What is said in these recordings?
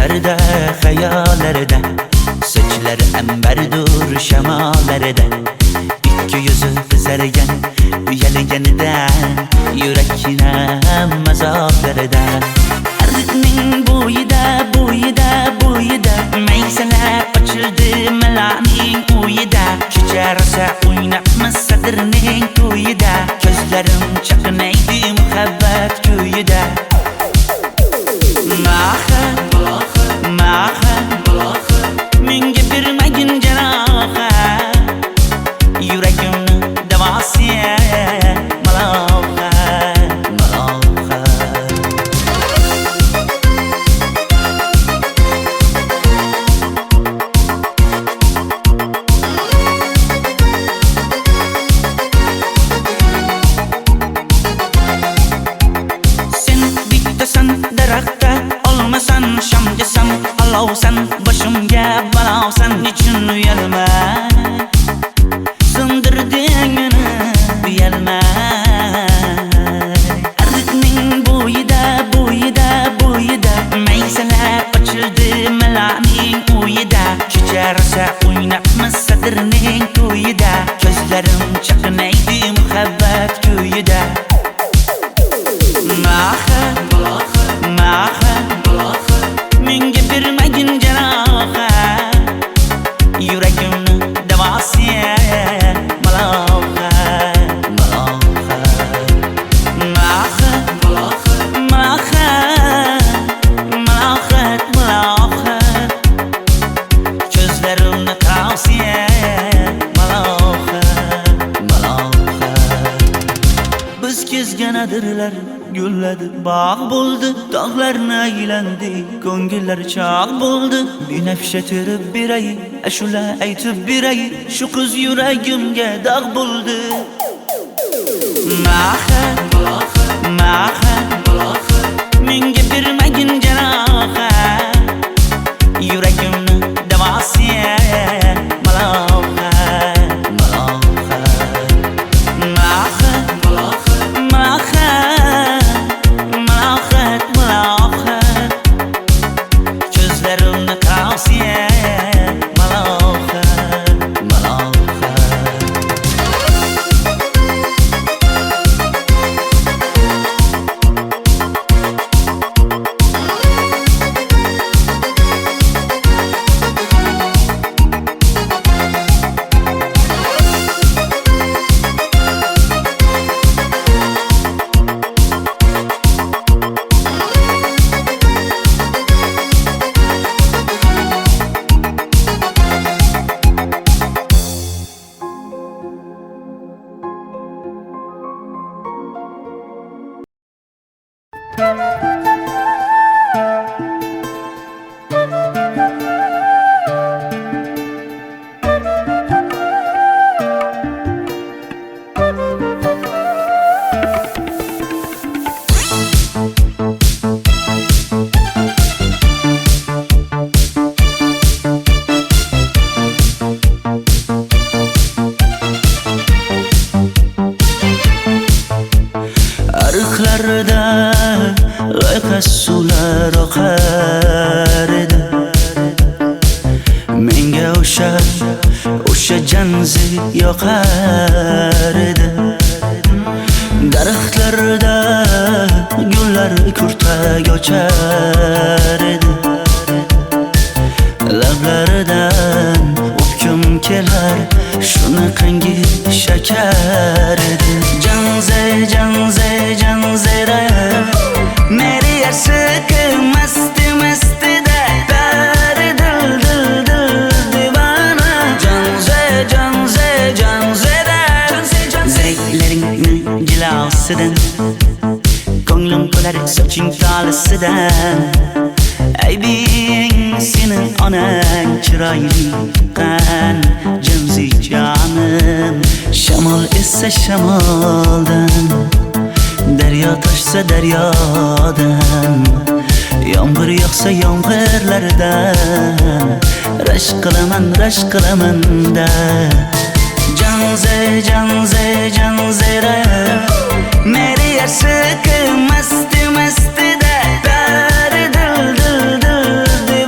Düşlerde, hayallarda, saçları emberdur şemalarda. İki yüzü kızargan, uyalganidan, yurakina mazoblarda. Arıqning bo'yida, bo'yida, bo'yida, maysalar ochildi malaning uyida. Kecha rosa o'ynabmiz sadirning to'yida, ko'zlarim chaqnaydi muhabbat kuyida. Maha, maha, menga bermagin janoha, yuragimni davosi maloha, maloha. Sen bittasan daraxtda, olmasan shamgasan, olovsan boshimga balosan. Nechun uyalma, sindirding meni uyalma. Arıqning bo'yida, bo'yida, bo'yida, maysalar ochildi malaning uyida. Kecha rosa o'ynabmiz sadirning to'yida, ko'zlarim chaqnaydi muhabbat kuyida. Maha, maha, menga bermagin janoha, yuragimni davosi maloha, maloha. Maha, maha, malohat, malohat, ko'zlarimni tavsi maloha, maloha. Biz kezgan adirlar gulladi, bog' bo'ldi, tog'larni aylandi, ko'ngillar chog' bo'ldi. Binafsha terib beray, ashula aytib beray, shu qiz yuragimga dog' bo'ldi. Maha, maha, menga bermagin janoha, yuragimni davosi maloha, maloha. Maha, maha, malohat, malohat, ko'zlarimni tavsi maloha, maloha. Arıqlarda loyqa suvlar oqar edi, menga o'sha janzi yoqar edi. Daraxtlarda gullar kurtak ochar edi, lablaridan o'pkim kelar, shunaqangi shakar edi. Janze, janze, janzera, meri yarsiqi masti mastida, bari dil dil dil divana. Janze, janze, janzera, zeylaringni jilosidan, ko'nglim to'lar soching tolisidan. Aybing sening onang chiroyli qan, janzi jonim. Shamol essa shamoldan, daryo toshsa daryodan, yomg'ir yog'sa yomg'irlardan, rashk qilaman da. Janze, janze, janzera, meri yarsiqi masti mastida, bari dil dil dil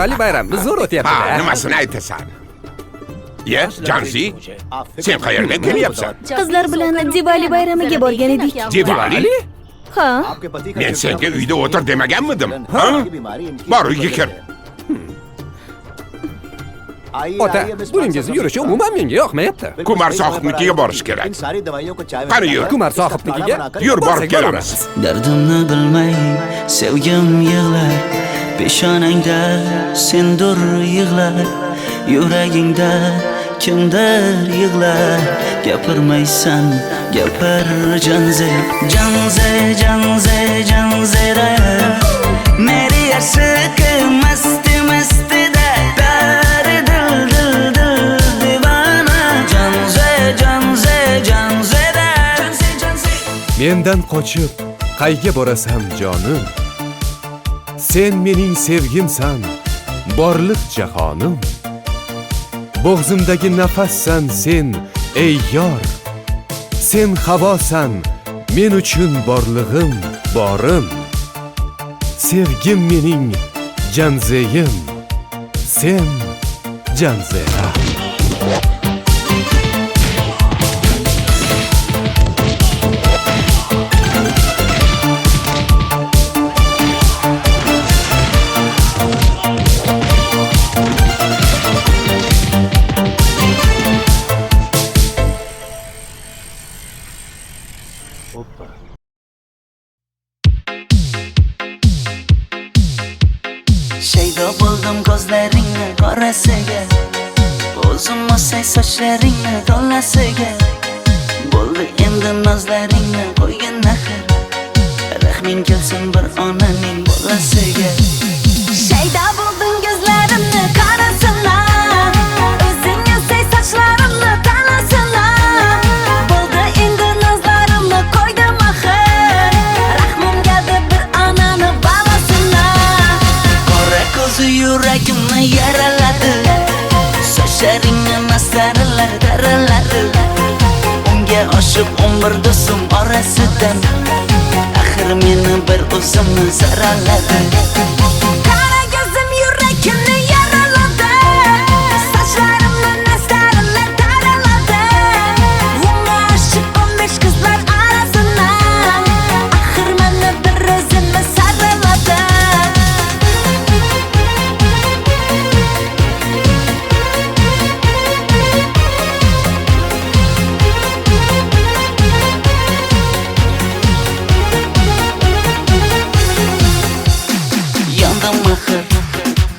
Diwali bayramimiz zo'r Ha, o'tyapti-da. nimasini aytasan? Ye, Janzi, sen qayerdan kelyapsan? Qizlar bilan Diwali bayramiga borgan edik. Diwali? Ha, Men senga uyda o'tir demaganmidim? Ha? Bor, uyga kir. Ota, buningizni yurishi umuman menga yoqmayapti. Kumar sohibnikiga borish kerak. Qani yur. Kumar sohibnikiga Yur, borib borsak kelamiz. Dardimni bilmay sevgim yig'lar, peshonangda sendur yig'lar, yuragingda kimdir yig'lar. Gapirmaysan, gapir Janze, Janze, Janze, Janzera. Meri aşık masti masti da pari dil dil dil divana. Janze, Janze, Janzera. Janze, Janze. Mendan qochib qayga borasan jonim? Sen mening sevgimsan, borliq jahonim. Bo'g'zimdagi nafassan sen, ey yor. Sen havosan, men uchun borlig'im, borim. Sevgim mening Janzeyim, sen Janzera. Shaydo bo'ldim ko'zlaringni qorasiga, o'zim o'say sochlaringni to'lasiga. Bo'ldi endi nozlaringni qo'ygan naxir, rahming kelsin bir onaning bolasiga. shayda bo'lding ko'zlarimni qarasana, o'zing yasay sochlarimni tanasana. Bo'ldi endi nazlarimni qo'ydim axir, rahmim keldi bir onani bolasina. Qora ko'zi yuragimni yaraladi, sochlaringni mastarlar daraladi. Unga oshiq 11 do'stim orasidan, axir meni bir o'zimni zaraladi. Qara ko'zim yuragimni yaraladi, sochlarimni nastarlar taraladi. Unga oshiq 15 qizlar arasina, axir meni bir o'zimni saraladi. Yandım axir,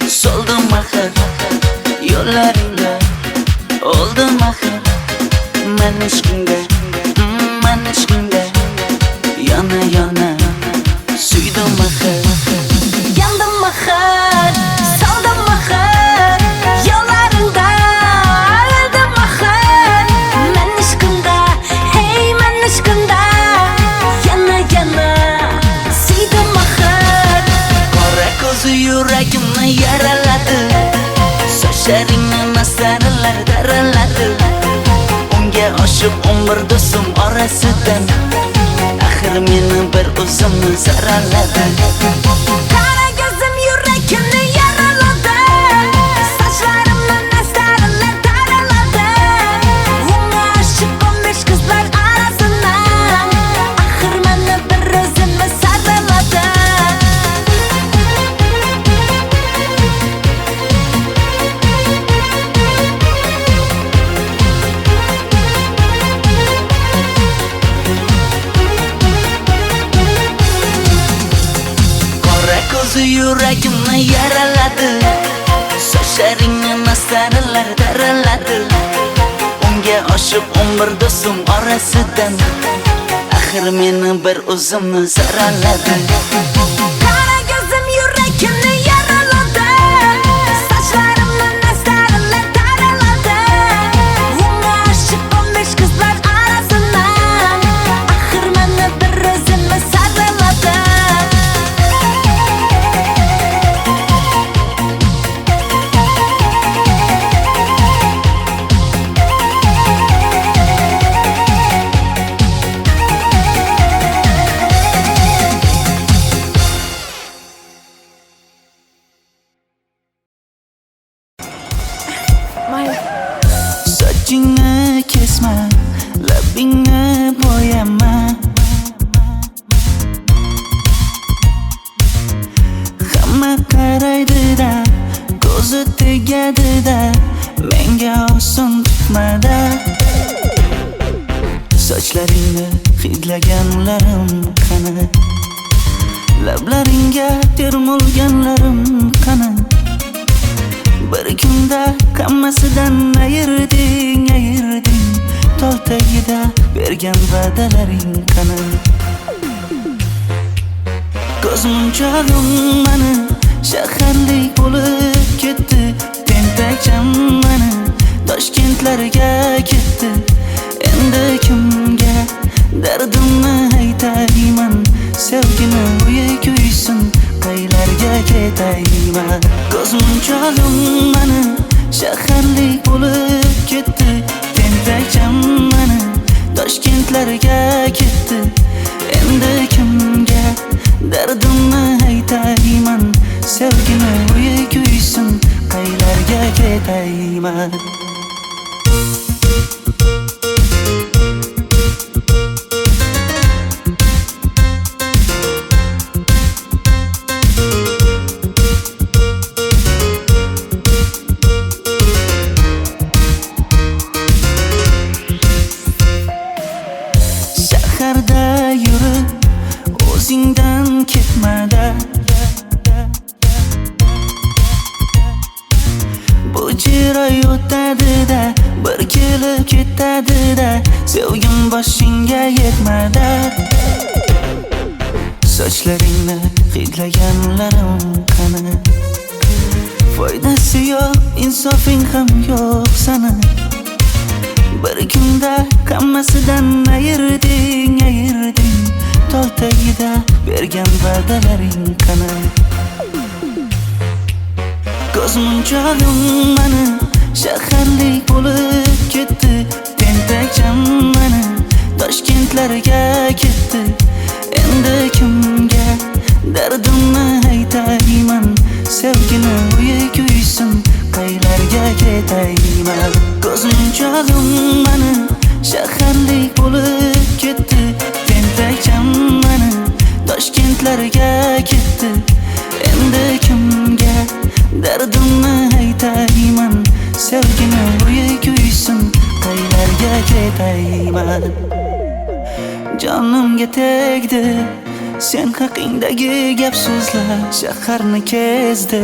soldim axir, yo'llaringda oldim axir. Men ishqingda, men ishqingda yana yana suydim axir. Yandım axir, soldim axir, yo'llaringda oldim axir. Men ishqimda, hey men ishqimda yana yana suydim axir. Qora ko'zi yuragimni yaraladi, sochlaringni mastarlar daraladi. Unga oshiq 11 do'stim orasidan, axir meni bir o'zimni zaraladi. Qara ko'zim yuragimni yaraladi, sochlarimni nastarlar taraladi. Unga oshiq 15 qizlar arasina, axir meni bir o'zimni saraladi. Qora ko'zi yuragimni yaraladi, sochlaringni mastarlar daraladi. Unga oshiq 11 do'stim orasidan, axir meni bir o'zimni zaraladi. Qara ko'zim yuragimni yaraladi, sochlarimni nastarlar taraladi. Unga oshiq 15 qizlar arasina, axir meni bir o'zimni saraladi. Sochlaringni hidlaganlarim qani? Lablaringga termulganlarim qani? Bir kunda hammasidan ayırding Tol tagida bergan va'dalaring qani? Ko'zmunchog'im mani shaharlik bo'lib ketdi. Tentakcham mani Toshkentlarga ketdi. Endi kimga dardimni aytayman? Sevgini uyi kuysin, qaylarga ketayman? Ko'zmunchog'im mani shaharlik bo'lib ketdi. Tentakcham mani Toshkentlarga ketdi. Endi kimga dardimni aytayman? Sevgini uyi kuysin, qaylarga ketayman? Shaharda yurib o'zingdan ketmada, bu jiroy o'tadi-da, bir kelib ketadi-da, sevgim boshingga yetmada. Sochlaringni hidlaganlarim qani? Foydasi yo'q, insofing ham yo'q sana. Bir kunda hammasidan ayırding Tol tagida bergan va'dalaring qani? Ko'zmunchog'im mani shaharlik bo'lib ketdi. Tentakcham mani Toshkentlarga ketdi. Endi kimga dardimni aytayman? Sevgini uyi kuysin, qaylarga ketayman? Ko'zmunchog'im mani shaharlik bo'lib ketdi. Tentakcham mani Toshkentlarga ketdi. Endi kimga dardimni aytayman? Sevgini uyi kuysin, qaylarga ketayman? Jonimga tegdi sen haqingdagi gap so'zlar, shaharni kezdi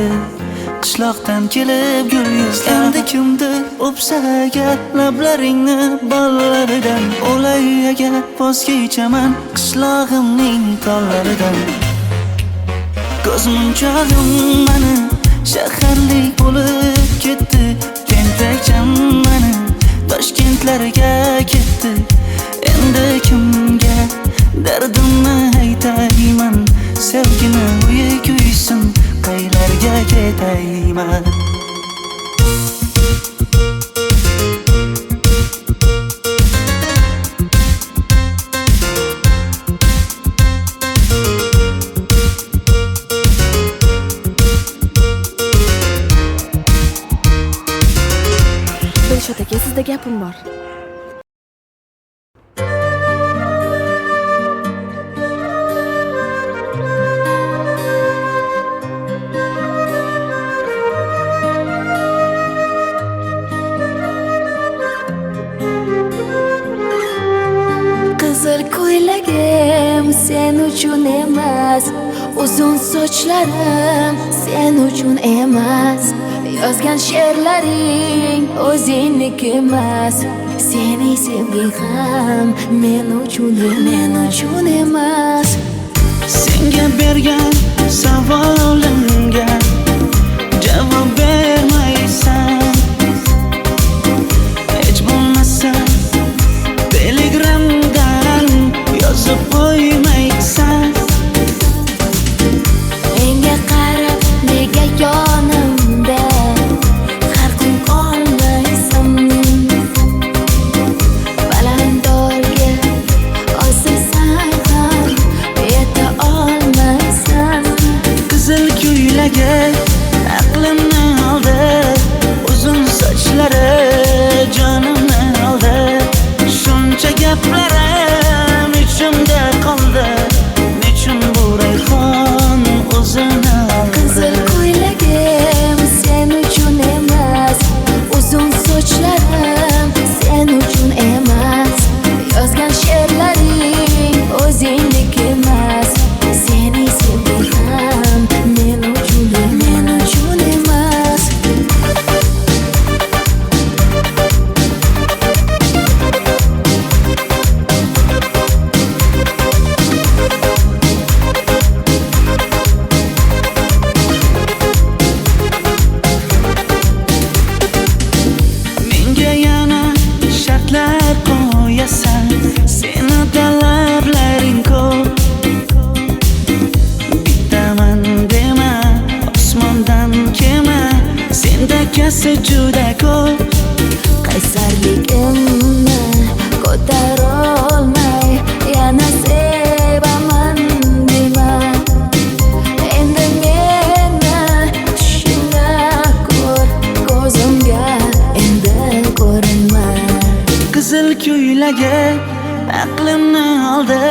qishloqdan kelib gul yuzlar. Endi kimdir o'psa agar lablaringni bollaridan, o'lay agar voz kechaman qishlog'imning tollaridan. Ko'zmunchog'im mani shaharlik bo'lib ketdi. Tentakcham mani Toshkentlarga ketdi. Endi kimga dardimni aytayman? Sevgini uyi kuysin, qaylarga ketayman? Dilshod aka, sizda gapim bor. Qizil ko'ylagim sen uchun emas, uzun sochlarim sen uchun emas, yozgan she'rlaring o'zingniki emas, sening sevging ham men uchun emas. Senga bergan savolimga javob bermaysan. Hech bo'lmasa Telegramdan yozib qo'ymaysan. Menga qarab nega yonimda har kun qolmaysan? Balandorga osilsang ham yeta olmaysan. Qizil ko'ylagi aqlimni oldi. esa juda ko'p. qaysarligimni ko'tarolmay yana sevaman dema. Endi meni tushingda ko'r, ko'zimga endi ko'rinma. Qizil ko'ylagi aqlimni oldi,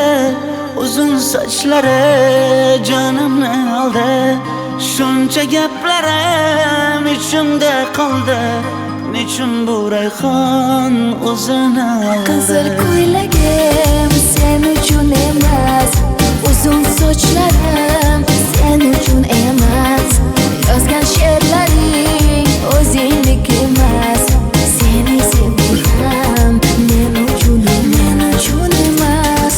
uzun sochlari jonimni oldi. Shuncha gaplarim ichimda qoldi, nechun bu rayhon o'zini oldi. Qizil ko'ylagim sen uchun emas, uzun sochlarim sen uchun emas. Yozgan she'rlaring o'zingdek emas. Seni sevdim men uchun emas.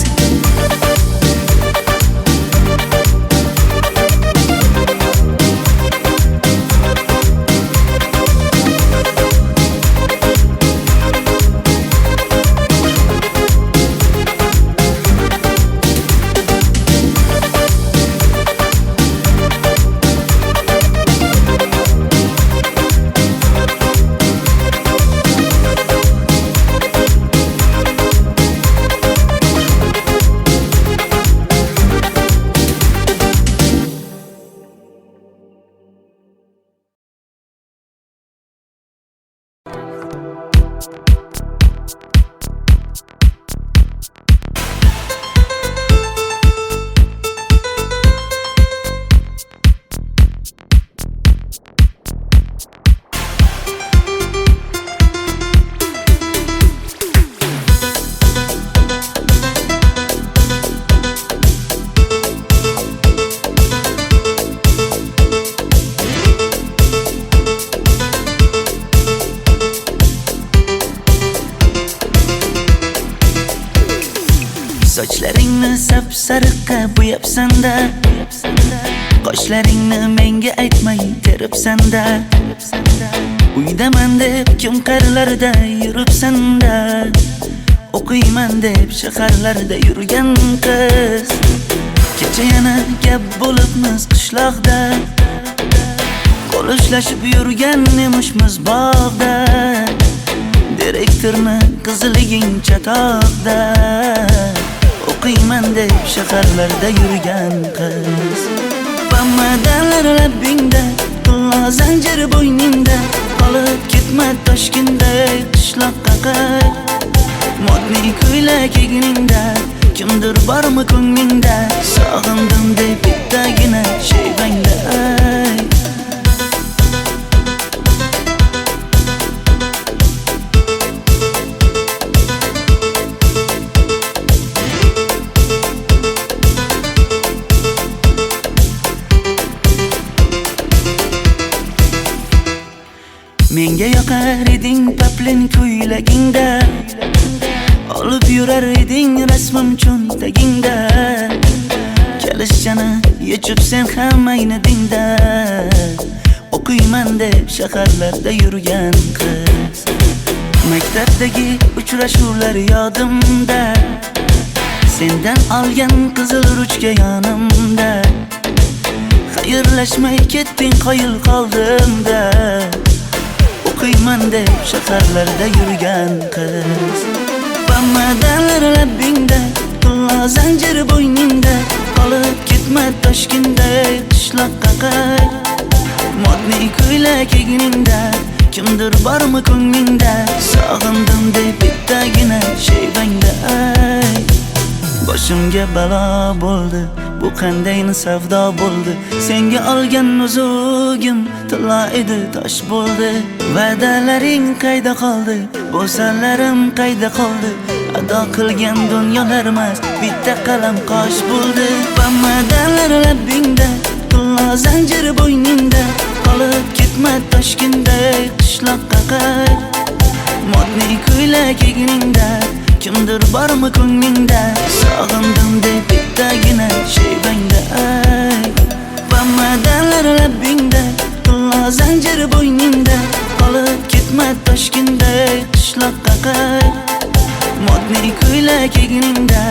Sochlaringni sap-sariqqa bo'yabsan-da, qoshlaringni menga aytmay teribsan-da. Uydaman deb kim qarlarda yuribsan-da, o'qiyman deb shaharlarda yurgan qiz. Kecha yana gap bo'libmiz qishloqda, qo'l ushlashib yurgan emishmiz bog'da. Direktorni qiziliging chatoqda, o'qiyman deb shaharlarda yurgan qiz. Bamadanlar labbingda, tilla zanjir bo'yningda, qolib ketma Toshkentda qishloqqa qayt. Modniy ko'ylak egningda, kimdir bormi ko'nglingda, sog'indim deb bittagina shevangda ayt. Menga yoqar eding paplin ko'ylagingda, olib yurar eding rasmim cho'ntagingda. Kalishchani yechib sen ham aynadingda, o'qiyman deb shaharlarda yurgan qiz. Maktabdagi uchrashuvlar yodimda, sendan olgan qizil ruchka yonimda. Xayrlashmay ketding qoyil qoldimda, o'qiyman deb shaharlarda yurgan qiz. Bamadanlar labbingda, tilla zanjir bo'yningda, qolib ketma Toshkentda qishloqqa qayt. Modniy ko'ylak egningda, kimdir bormi ko'nglingda, sog'indim deb bittagina shevangda ayt. Boshimga balo bo'ldi, bu qanday savdo bo'ldi. Senga olgan nuzugim tilla edi, tosh bo'ldi. Va'dalaring qayda qoldi, bo'salarim qayda qoldi. Ado qilgan dunyolar emas, bitta qalam qosh bo'ldi. Bamadanlar labbingda, tilla zanjir bo'yningda, qolib ketma Toshkentda qishloqqa qayt. Modniy ko'ylak egningda, kimdir bormi ko'nglingda, sog'indim deb bittagina shevangda ayt. Bamadanlar labbingda, tilla zanjir bo'yningda, qolib ketma Toshkentda qishloqqa qayt. Modniy ko'ylak egningda,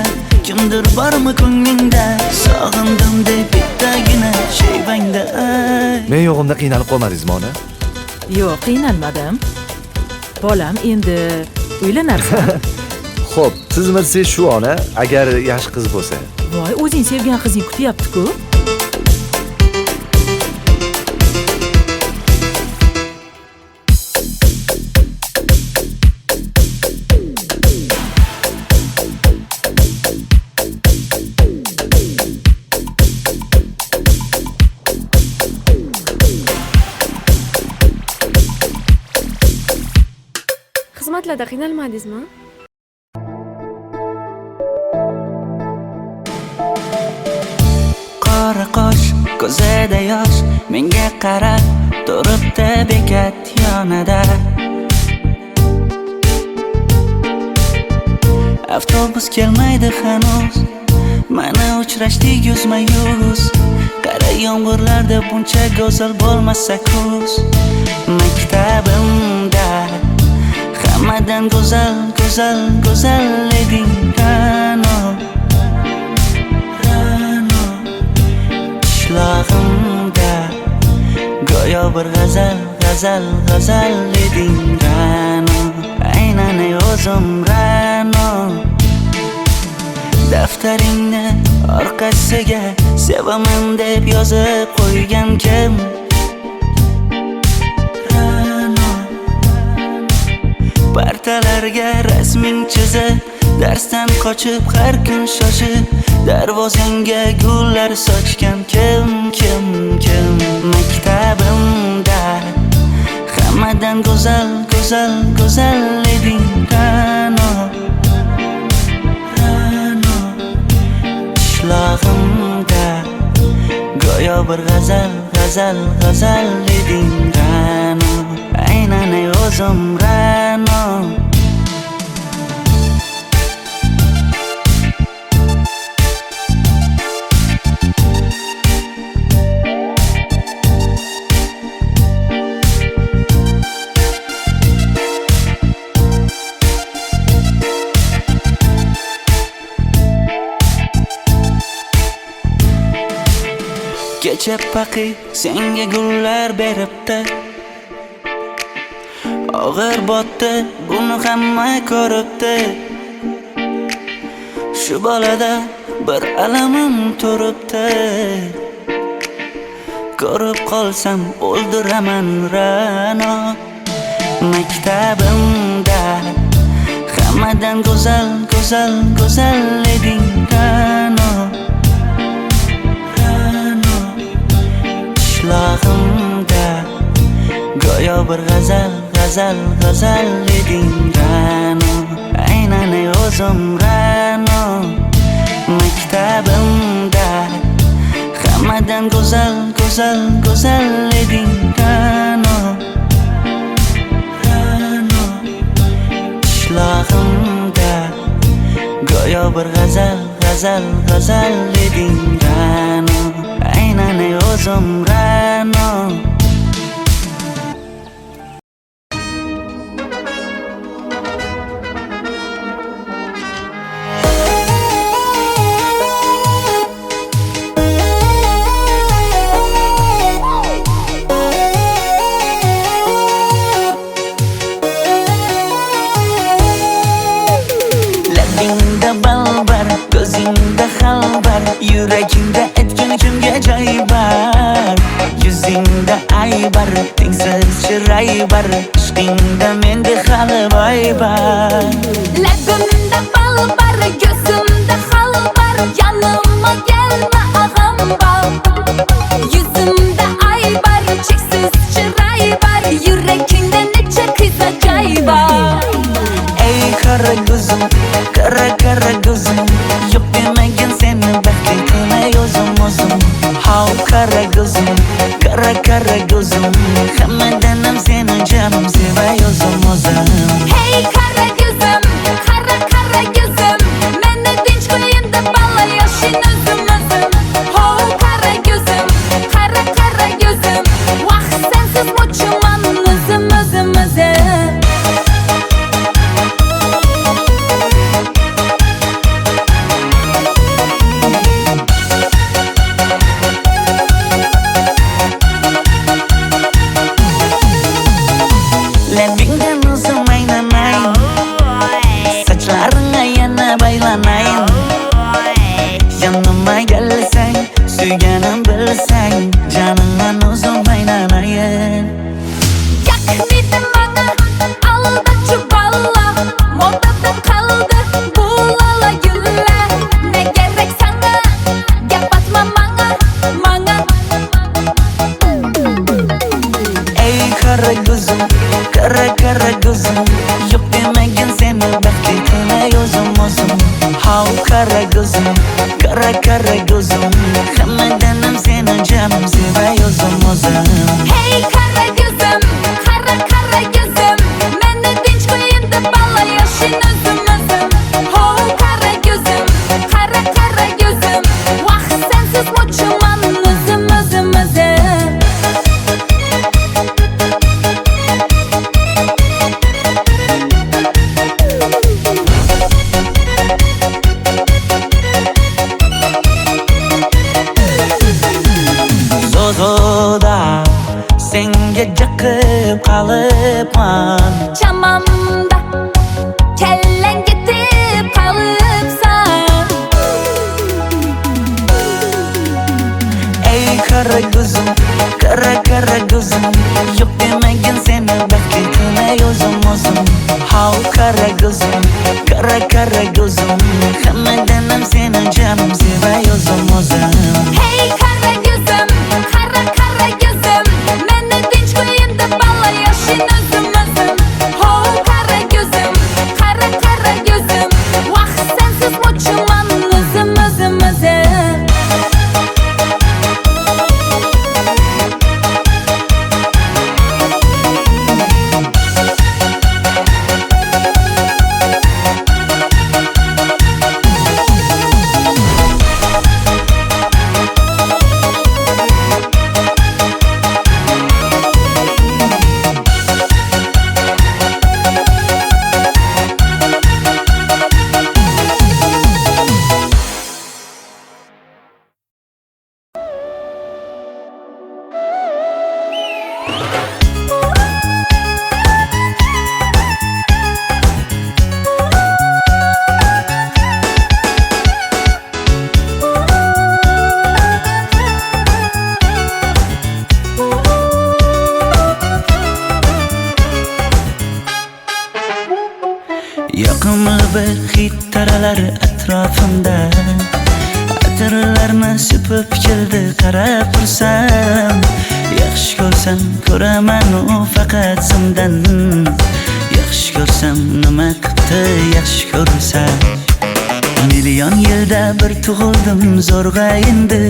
kimdir bormi ko'nglingda, sog'indim deb bittagina shevangda ayt. Men yo'g'imda qiynalib qolmadingizmi ona? Yo'q, qiynalmadim. Bolam, endi uylanarsan. Xo'p, siz shu ona agar yaxshi qiz bo'lsa. Voy, o'zing sevgan qizing kutyapti-ku. Xizmatlarda qiynalmadingizmi? Qora qosh, ko'zida yosh, menga qarab turibdi bekat yonida. Avtobus kelmaydi hanuz, mana uchrashdik yuzma-yuz. Qara yomg'irlarda buncha go'zal bo'lmasa kuz. Maktabimda hammadan go'zal, go'zal, go'zal eding Ra'no. Qishlog'imda go'yo bir g'azal, g'azal, g'azal eding Ra'no. Aynan o'zim Ra'no. Daftaringni orqasiga sevaman deb yozib qo'ygan kim? Partalarga rasming chizib, darsdan qochib har kun shoshib, darvozangga gullar sochgan kim? Maktabimda hammadan go'zal, go'zal, go'zal eding Ra'no. Qishlog'imda go'yo bir g'azal, g'azal, g'azal eding Ra'no. Aynan o'zim Ra'no. Kecha paqi senga gullar beribdi, og'ir botdi, buni hamma ko'ribdi. Shu bolada bir alamim turibdi, ko'rib qolsam o'ldiraman Ra'no. Maktabimda hammadan go'zal, go'zal, go'zal eding Ra'no. Qishlog'imda go'yo bir g'azal, g'azal, g'azal eding Ra'no. Aynan o'zim Ra'no. Maktabimda hammadan go'zal, go'zal, go'zal eding Ra'no. Qishlog'imda go'yo bir g'azal, g'azal, g'azal eding Ra'no. Aynan o'zim Ra'no. Labingda balbar, ko'zingda xalbar, yuragingda etgan kimga joy bar. Yuzingda aybar, tengsiz chiray bar, ishqingda menda hali boy bar. Labimda balbar, ko'zimda xalbar, yanıma gelme ağam bal. Yuzimda aybar, cheksiz chiray bar, yuragingda necha qiza joy bar. Ey qara ko'zim, qara qara ko'zim, yo'q demagan seni baxtli qilay o'zim. Hav qara ko'zim, qara qara ko'zim, hammadan ham seni jonim sevay o'zim. Hey qara ko'zim, qara qara ko'zim, meni tinch qo'yinda balla yoshing o'zim. Hav qara ko'zim, qara qara ko'zim, vaqt sensiz mo'chiman o'zim. Kara kara gözüm Hammadanam seni canım sevay o'zim Hey kara gözüm, kara kara gözüm Meni tinch qo'yin deb balla yashin o'zim Ho kara gözüm, kara kara gözüm Vaqt sensiz mo'chiman o'zim Zozoda senga jiqib qolibman Chamamda kellang ketib qolibsan Ey kara gözüm kara kara gözüm Yok demagin seni baxtli qilay o'zim How kara gözüm kara gözüm Hammadanam seni canım sevay o'zim Hey kara gözüm, kara kara gözüm Meni tinch qo'yin deb balla yashin o'zim Ho kara gözüm, kara kara gözüm Vaqt sensiz mo'chiman o'zim Yoqimli bir hid taralar atrofimda Atirlarni sepib keldi qarab tursam Yaxshi ko'rsam ko'raman u faqat simdan Yaxshi ko'rsam nima qildi yaxshi ko'rsam Million yilda bir tug'ildim zo'rg'a endi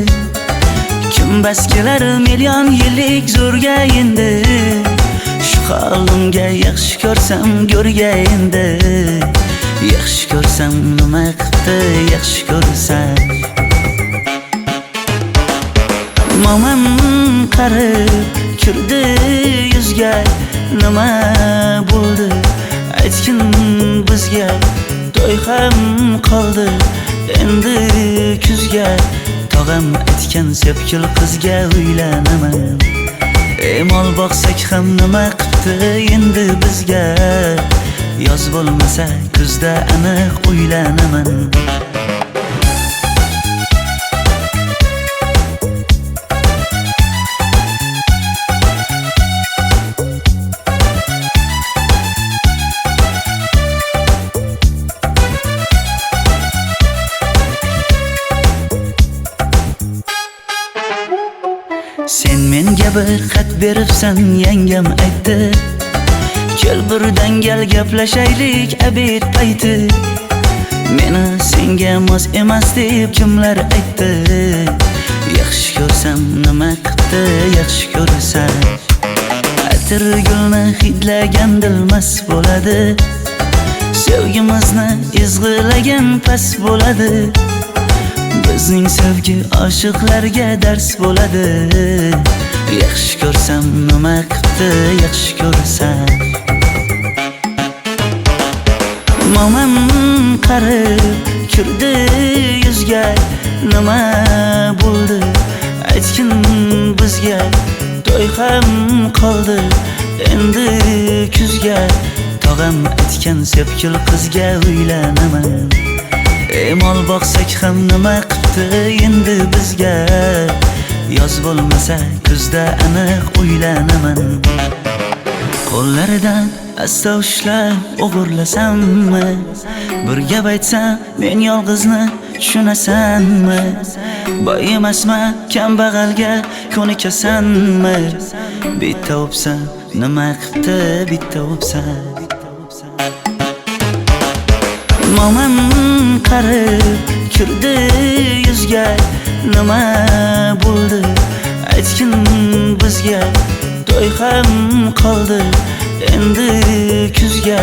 Kim bas kelar million yillik zo'rga endi Shu holimga yaxshi ko'rsam go'rga endi Yaxshi ko'rsam nima qildi yaxshi ko'rsam Momam qarib kirdi yuzga Nima bo'ldi aytgin bizga To'y ham qoldi endi kuzga Tog'am aytgan sepkil qizga uylanaman Mol boqsak ham nima qildi endi bizga Yoz bo'lmasa kuzda aniq uylanaman Sen menga bir xat beribsan yangam aytdi Kel birdan gal gaplashaylik abid payti Meni senga mos emas deb kimlar aytdi Yaxshi ko'rsam nima qildi yaxshi ko'rsam Atir gulni hidlagan dilmas bo'ladi Sevgimizni izg'ilagan pas bo'ladi Bizning sevgi oshiqlarga dars bo'ladi Yaxshi ko'rsam nima qildi yaxshi ko'rsam Momam qarib kirdi yuzga Nima bo'ldi aytgin bizga To'y ham qoldi endi kuzga Tog'am aytgan sepkil qizga uylanaman Mol boqsak ham nima qildi endi bizga Yoz bo'lmasa kuzda aniq uylanaman Qo'llaridan asta ushlab o'g'irlasammi Bir gap aytsam men yolg'izni tushunasanmi Boy emasman kambag'alga ko'nikasanmi Bitta o'psam nima qildi bitta o'psam Mo'min qarib kirdi yuzga, nima bo'ldi aytgin bizga. To'y ham qoldi endi kuzga,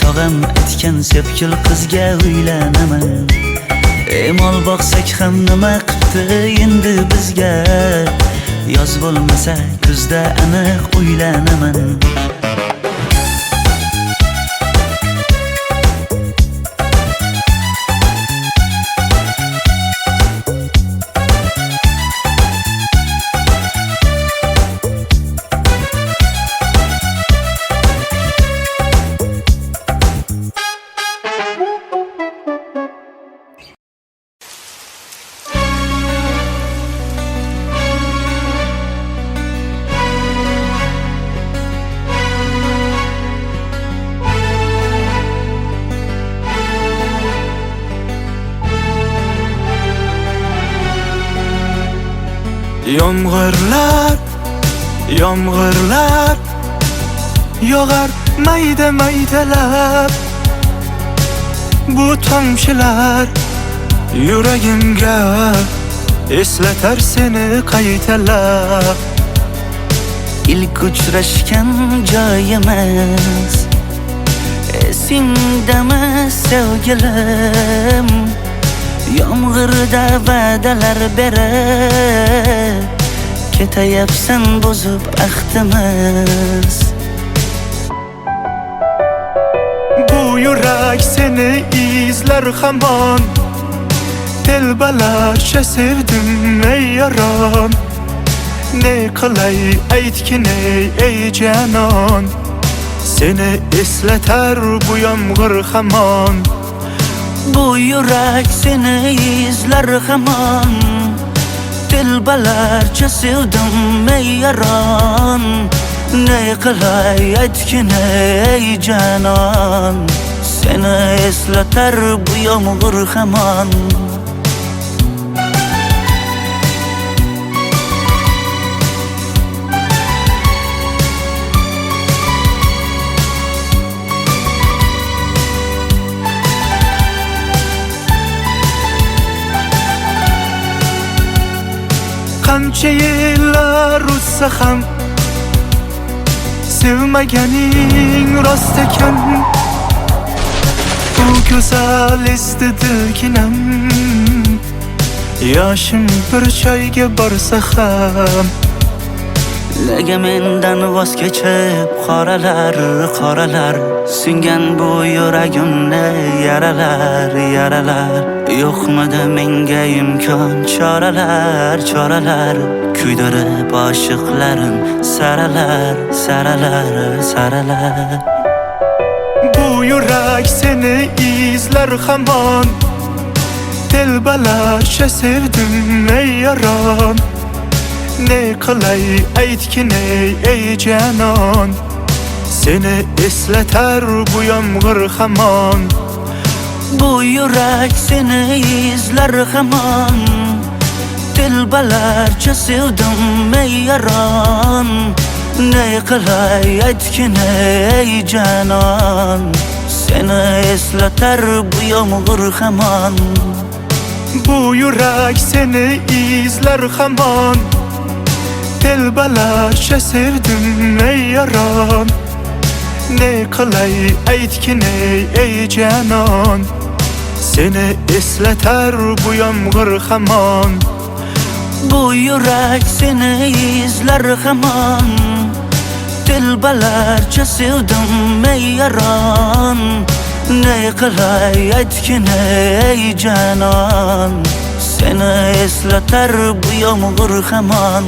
tog'am aytgan sepkil qizga uylanaman. Mol boqsak ham nima qipti endi bizga, yoz bo'lmasa kuzda aniq uylanaman. Yomg'irlar, yomg'irlar yog'ar mayda maydalab. Bu tomchilar yuragimga eslatar seni qaytalab. İlk uchrashgan joyimiz esingdami sevgilim? Yomg'irda va'dalar berib ketayapsan bozib ahdimiz. Bu yurak seni izler hamon, telbalarcha sevdim ey yaron. Ne qilay aytgin ey canon, seni eslatar bu yomg'ir hamon. Bu yurak seni izler hamon, telbalarcha sevdim ey yaron. Ne qilay aytgin ey canon, seni eslatar bu yomg'ir hamon. Qancha yillar o'tsa ham sevmaganing rost ekan. Bu go'zal esdi dilginam, yoshim bir joyga borsa ham. Nega mendan voz kechib qoralar, qoralar singan bu yuragimni yaralar, yaralar. Yo'qmidi menga imkon choralar, choralar kuydirib oshiqlarim saralar, saralar, saralar. Bu yurak seni izler hamon, telbalarcha sevdim ey yaron. Ne qilay aytgin ey canon, seni eslatar bu yomg'ir hamon. Bu yurak seni izler hamon, telbalarcha sevdim ey yaron. Ne qilay aytgin ey canon, seni eslatar bu yomg'ir hamon. Bu yurak seni izler hamon, telbalarcha sevdim ey yaron. Ne qilay aytgin ey canon, seni eslatar bu yomg'ir hamon. Bu yurak seni izler hamon, telbalarcha sevdim ey yaron. Ne qilay aytgin ey canon, seni eslatar bu yomg'ir hamon.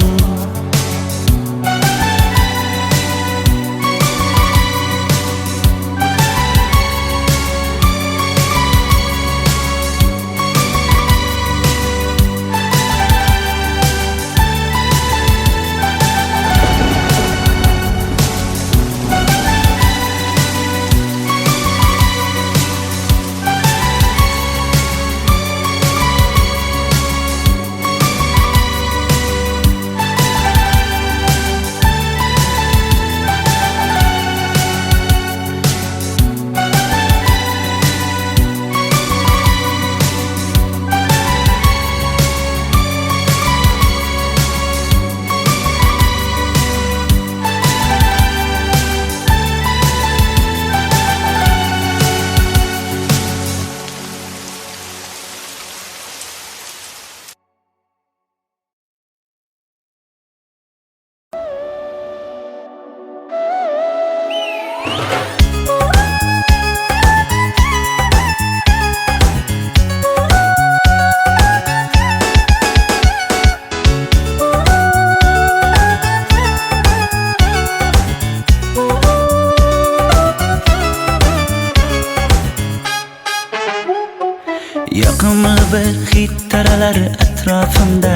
taralar atrofimda.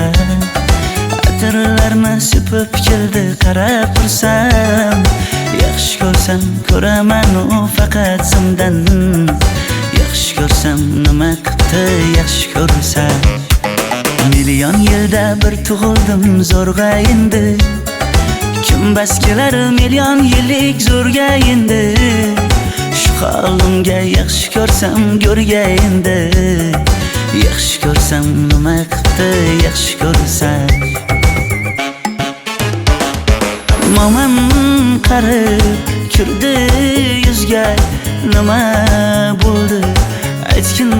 Atirlarni sepib keldi qarab tursam, yaxshi ko'rsam ko'raman u faqat simdan. Yaxshi ko'rsam nima qildi yaxshi ko'rsam. Million yilda bir tug'ildim zo'rg'a endi. Kim bas kelar million yillik zo'rga endi. Shu holimga yaxshi ko'rsam go'rga endi. Yaxshi ko'rsam nima qildi yaxshi ko'rsam. Momam qarib kirdi yuzga, nima bo'ldi aytgin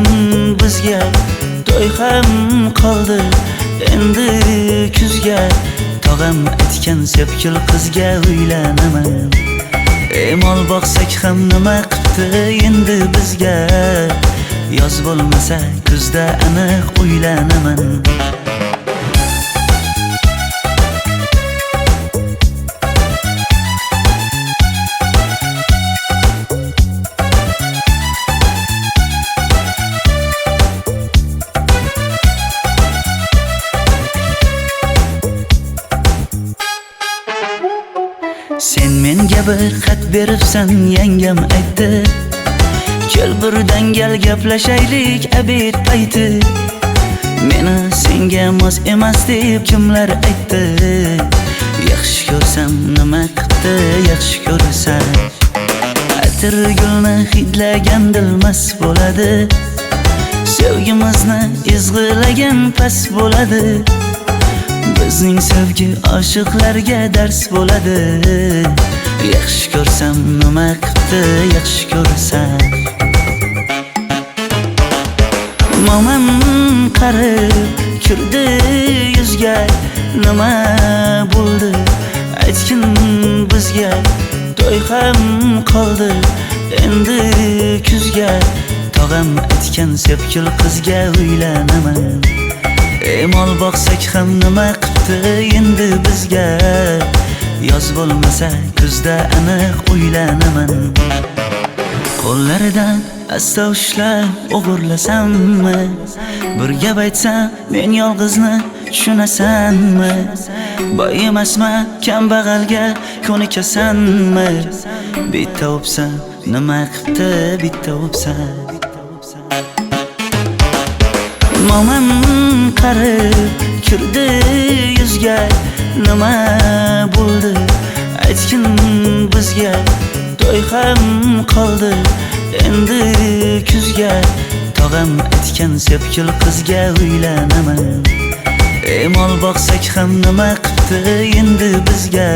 bizga. To'y ham qoldi endi kuzga, tog'am aytgan sepkil qizga uylanaman. Mol boqsak ham nima qildi endi bizga. Yoz bo'lmasa kuzda aniq uylanaman. Sen menga bir xat beribsan, yangam aytdi. Kel birdan gal gaplashaylik abid payti. Meni senga mos emas deb kimlar aytdi. Yaxshi ko'rsam nima qildi yaxshi ko'rsam. Atir gulni hidlagan dilmas bo'ladi. Sevgimizni izg'ilagan pas bo'ladi. Bizning sevgi oshiqlarga dars bo'ladi. Yaxshi ko'rsam nima qildi yaxshi ko'rsam. Momam qarib kirdi yuzga, nima bo'ldi aytgin bizga. To'y ham qoldi endi kuzga, tog'am aytgan sepkil qizga uylanaman. Mol boqsak ham nima qildi endi bizga. Yoz bo'lmasa kuzda aniq uylanaman. Qo'llaridan asta ushlab o'g'irlasammi? Bir gap aytsam men yolg'izni tushunasanmi? Boy emasman kambag'alga ko'nikasanmi? Bitta o'psam nima qildi bitta o'psam. Momam qarib kirdi yuzga, nima bo'ldi aytgin bizga. To'y ham qoldi endi kuzga, tog'am aytgan sepkil qizga uylanaman. Mol boqsak ham nima qildi endi bizga.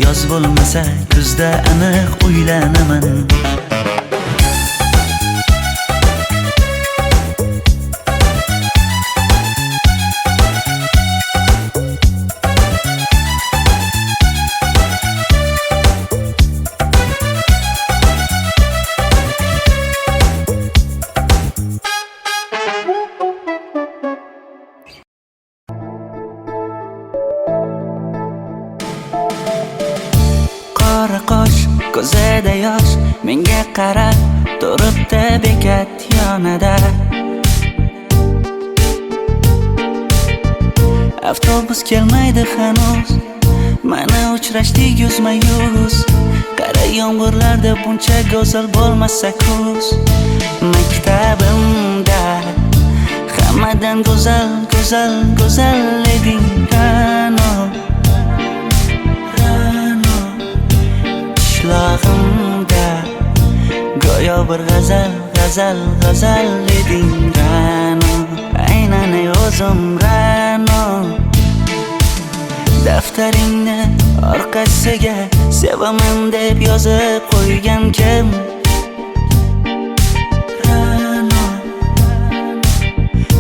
Yoz bo'lmasa kuzda aniq uylanaman. Qora qosh, ko'zida yosh, menga qarab turibdi bekat yonida. Avtobus kelmaydi hanuz, mana uchrashdik yuzma-yuz. Qara yomg'irlarda buncha go'zal bo'lmasa kuz. Maktabimda hammadan go'zal, go'zal, go'zal eding Ra'no. Qishlog'imda go'yo bir g'azal, g'azal, g'azal eding Ra'no. Aynan o'zim Ra'no. Daftaringni orqasiga sevaman deb yozib qo'ygan kim? Ra'no.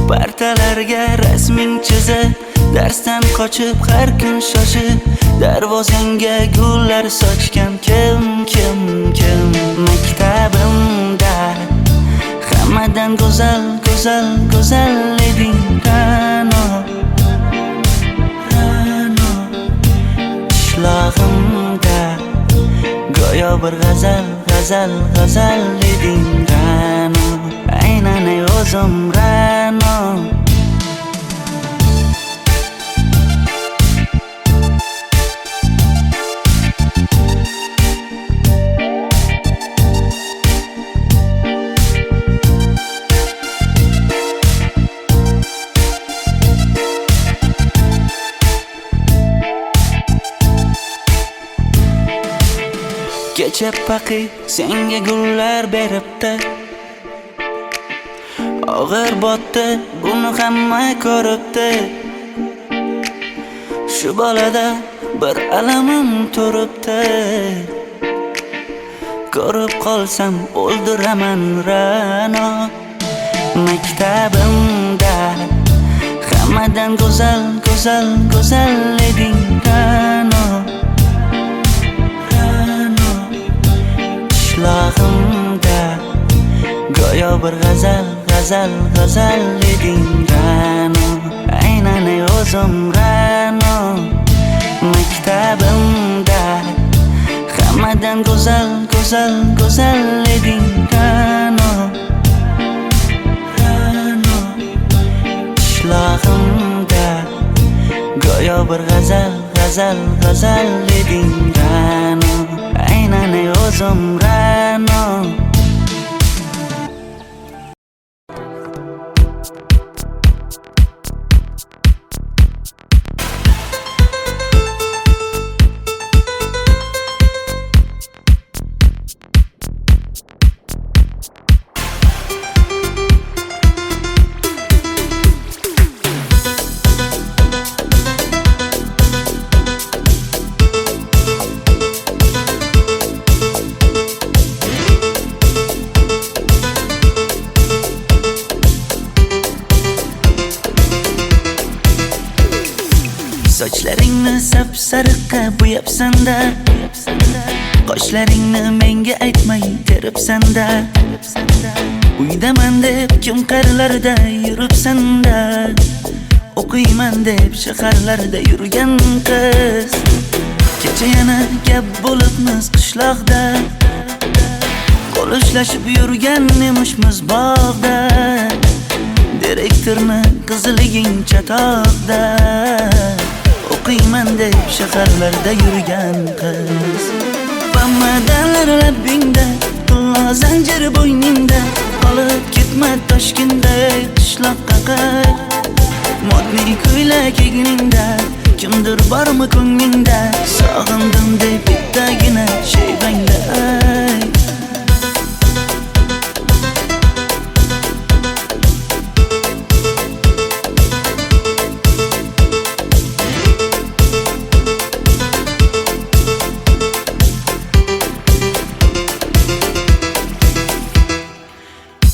Partalarga rasming chizib, darsdan qochib har kun shoshib, darvozangga gullar sochgan kim, kim, kim? Maktabimda hammadan go'zal, go'zal, go'zal eding Ra'no. Ra'no. Qishlog'imda go'yo bir g'azal, g'azal, g'azal eding Ra'no. Aynan o'zim Ra'no. ko'cha paqi senga gullar beribdi. Og'ir botdi, buni hamma ko'ribdi. Shu bolada bir alamim turibdi. Ko'rib qolsam o'ldiraman Ra'no. Maktabimda hammadan go'zal, go'zal, go'zal eding Ra'no. Ra'no. Qishlog'imda go'yo bir g'azal, g'azal, g'azal eding Ra'no. Aynan o'zim Ra'no. Maktabimda hammadan go'zal, go'zal, go'zal eding Ra'no. Ra'no. Qishlog'imda go'yo bir g'azal, g'azal, g'azal eding Ra'no. Aynan o'zim Ra'no. Sochlaringni sap-sariqqa bo'yabsan-da, qoshlaringni menga aytmay teribsan-da. Uydaman deb kim qarilarda yuribsan-da, o'qiyman deb shaharlarda yurgan qiz. Kecha yana gap bo'libmiz qishloqda, qo'l ushlashib yurgan emishmiz bog'da. Direktorni qiziliging chatoqda, o'qiyman deb shaharlarda yurgan qiz. Bamadanlar labbingda, qullo zanjir bo'yningda, qolib ketma Toshkentda qishloqqa qayt. Modniy ko'ylak egningda, kimdir bormi ko'nglingda, sog'indim deb bittagina shevangda ayt.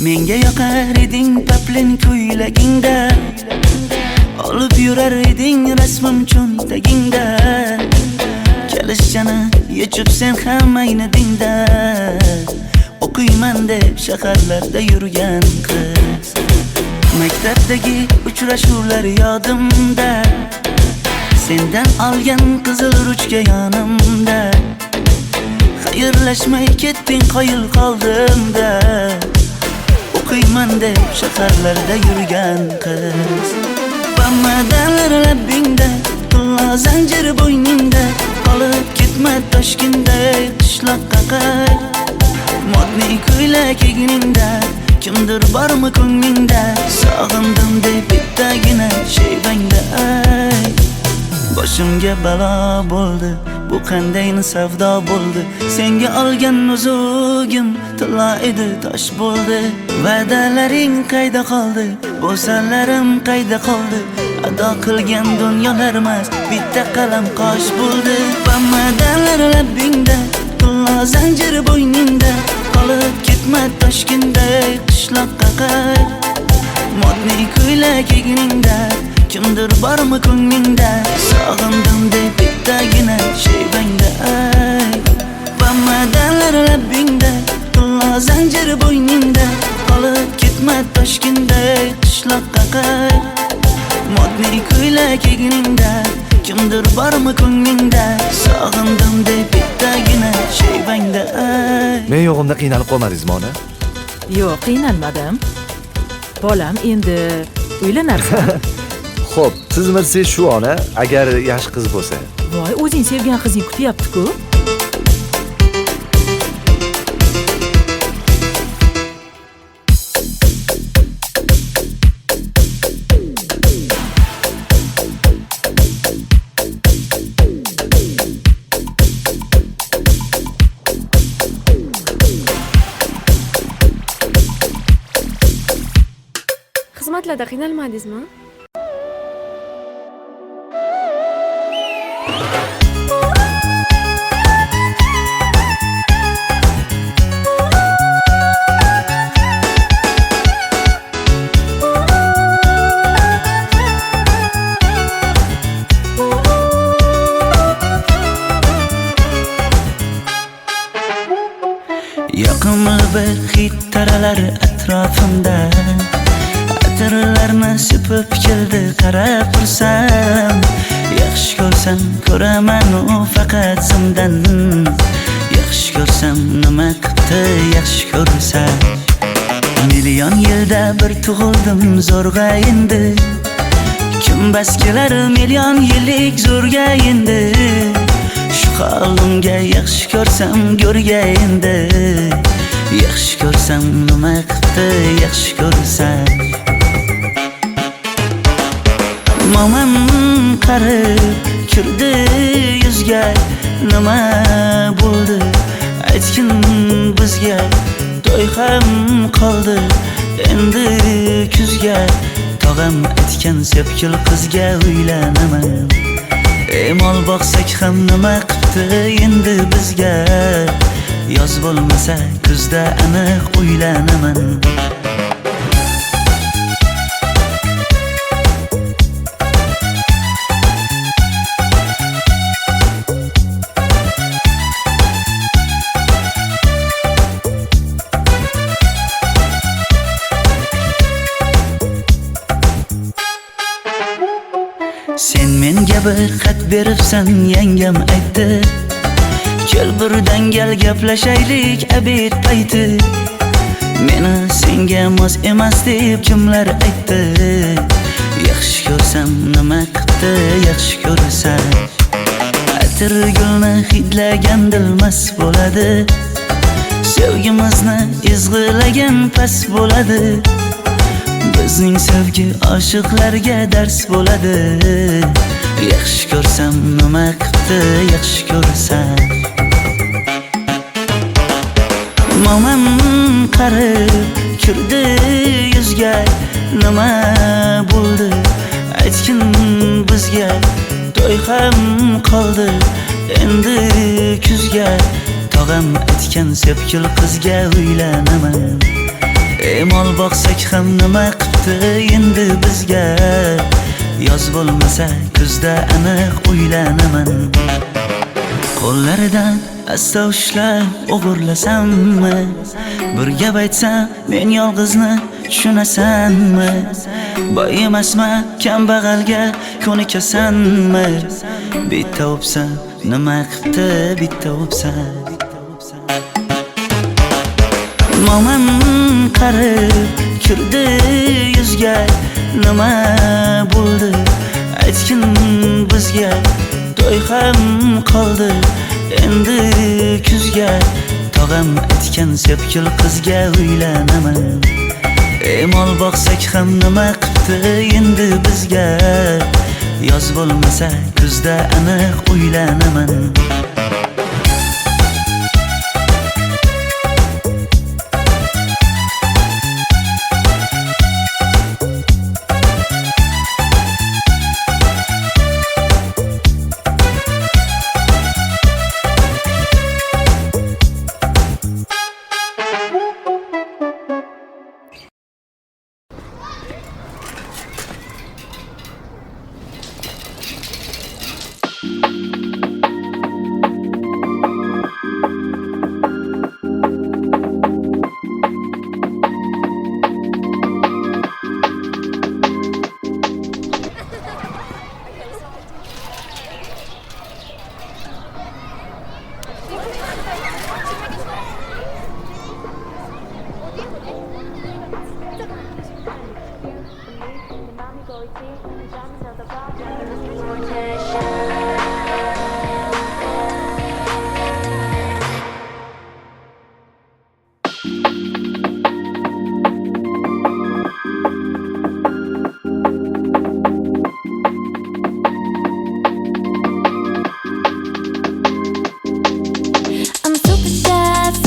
Menga yoqar eding paplin ko'ylagingda, olib yurar eding rasmim cho'ntagingda. Kalishchani yechib sen ham aynadingda, o'qiyman deb shaharlarda yurgan qiz. Maktabdagi uchrashuvlar yodimda, sendan olgan qizil ruchka yonimda. Xayrlashmay ketding qoyil qoldimda, o'qiyman deb shaharlarda yurgan qiz. Bamadanlar labbingda, qullo zanjir bo'yningda, qolib ketma Toshkentda qishloqqa qayt. Modniy ko'ylak egningda, kimdir bormi ko'nglingda, sog'indim deb bittagina shevangda ayt. Boshimga balo bo'ldi, bu qanday savdo bo'ldi. Senga olgan nuzugim tilla edi, tosh bo'ldi. Va'dalaring qayda qoldi, bo'salarim qayda qoldi. Ado qilgan dunyolar emas, bitta qalam qosh bo'ldi. Bamadanlar labbingda, qullo zanjir bo'yningda, qolib ketma Toshkentda qishloqqa qayt. Modniy ko'ylak egningda, kimdir bormi ko'nglingda, sog'indim deb bittagina shevangda ayt. Bamadanlar labbingda, qullo zanjir bo'yningda, qolib ketma Toshkentda qishloqqa qayt. Modniy ko'ylak egningda, kimdir bormi ko'nglingda, sog'indim deb bittagina shevangda ayt. Men yo'g'imda qiynalib qolmadingizmi ona? Yo'q, qiynalmadim. Bolam, endi uylanarsan. Xo'p, siz shu ona, agar yaxshi qiz bo'lsa. Voy, o'zing sevgan qizing kutyapti-ku. xizmatlarda qiynalmadingizmi? Yoqimli bir hid taralar atrofimda, atirlarni sepib keldi qarab tursam. Yaxshi ko'rsam ko'raman u faqat zimdan, yaxshi ko'rsam nima qildi yaxshi ko'rsam. Million yilda bir tug'ildim zo'rg'a endi, kim bas kelar million yillik zo'rga endi. Shu holimga yaxshi ko'rsam go'rga endi, yaxshi ko'rsam nima qildi yaxshi ko'rsam. Momam qarib kirdi yuzga, nima bo'ldi aytgin bizga. To'y ham qoldi endi kuzga, tog'am aytgan sepkil qizga uylanaman. Mol boqsak ham nima qildi endi bizga, yoz bo'lmasa kuzda aniq uylanaman. Sen menga bir xat beribsan, yangam aytdi, kel birdan gal gaplashaylik abid payti. Meni senga mos emas deb kimlar aytdi, yaxshi ko'rsam nima qildi yaxshi ko'rsam. Atir gulni hidlagan dilmas bo'ladi, sevgimizni izg'ilagan pas bo'ladi. Bizning sevgi oshiqlarga dars bo'ladi, yaxshi ko'rsam nima qildi yaxshi ko'rsam. Momam qarib kirdi yuzga, nima bo'ldi aytgin bizga. To'y ham qoldi endi kuzga, tog'am aytgan sepkil qizga uylanaman. Mol boqsak ham nima qildi endi bizga, yoz bo'lmasa kuzda aniq uylanaman. Qo'llaridan asta ushlab o'g'irlasammi, bir gap aytsam men yolg'izni tushunasanmi? Boy emasman kambag'alga ko'nikasanmi? Bitta o'psam nima qildi bitta o'psam. Momam qarib kirdi yuzga, nima bo'ldi aytgin bizga. To'y ham qoldi endi kuzga, tog'am aytgan sepkil qizga uylanaman. Mol boqsak ham nima qildi endi bizga, yoz bo'lmasa kuzda aniq uylanaman.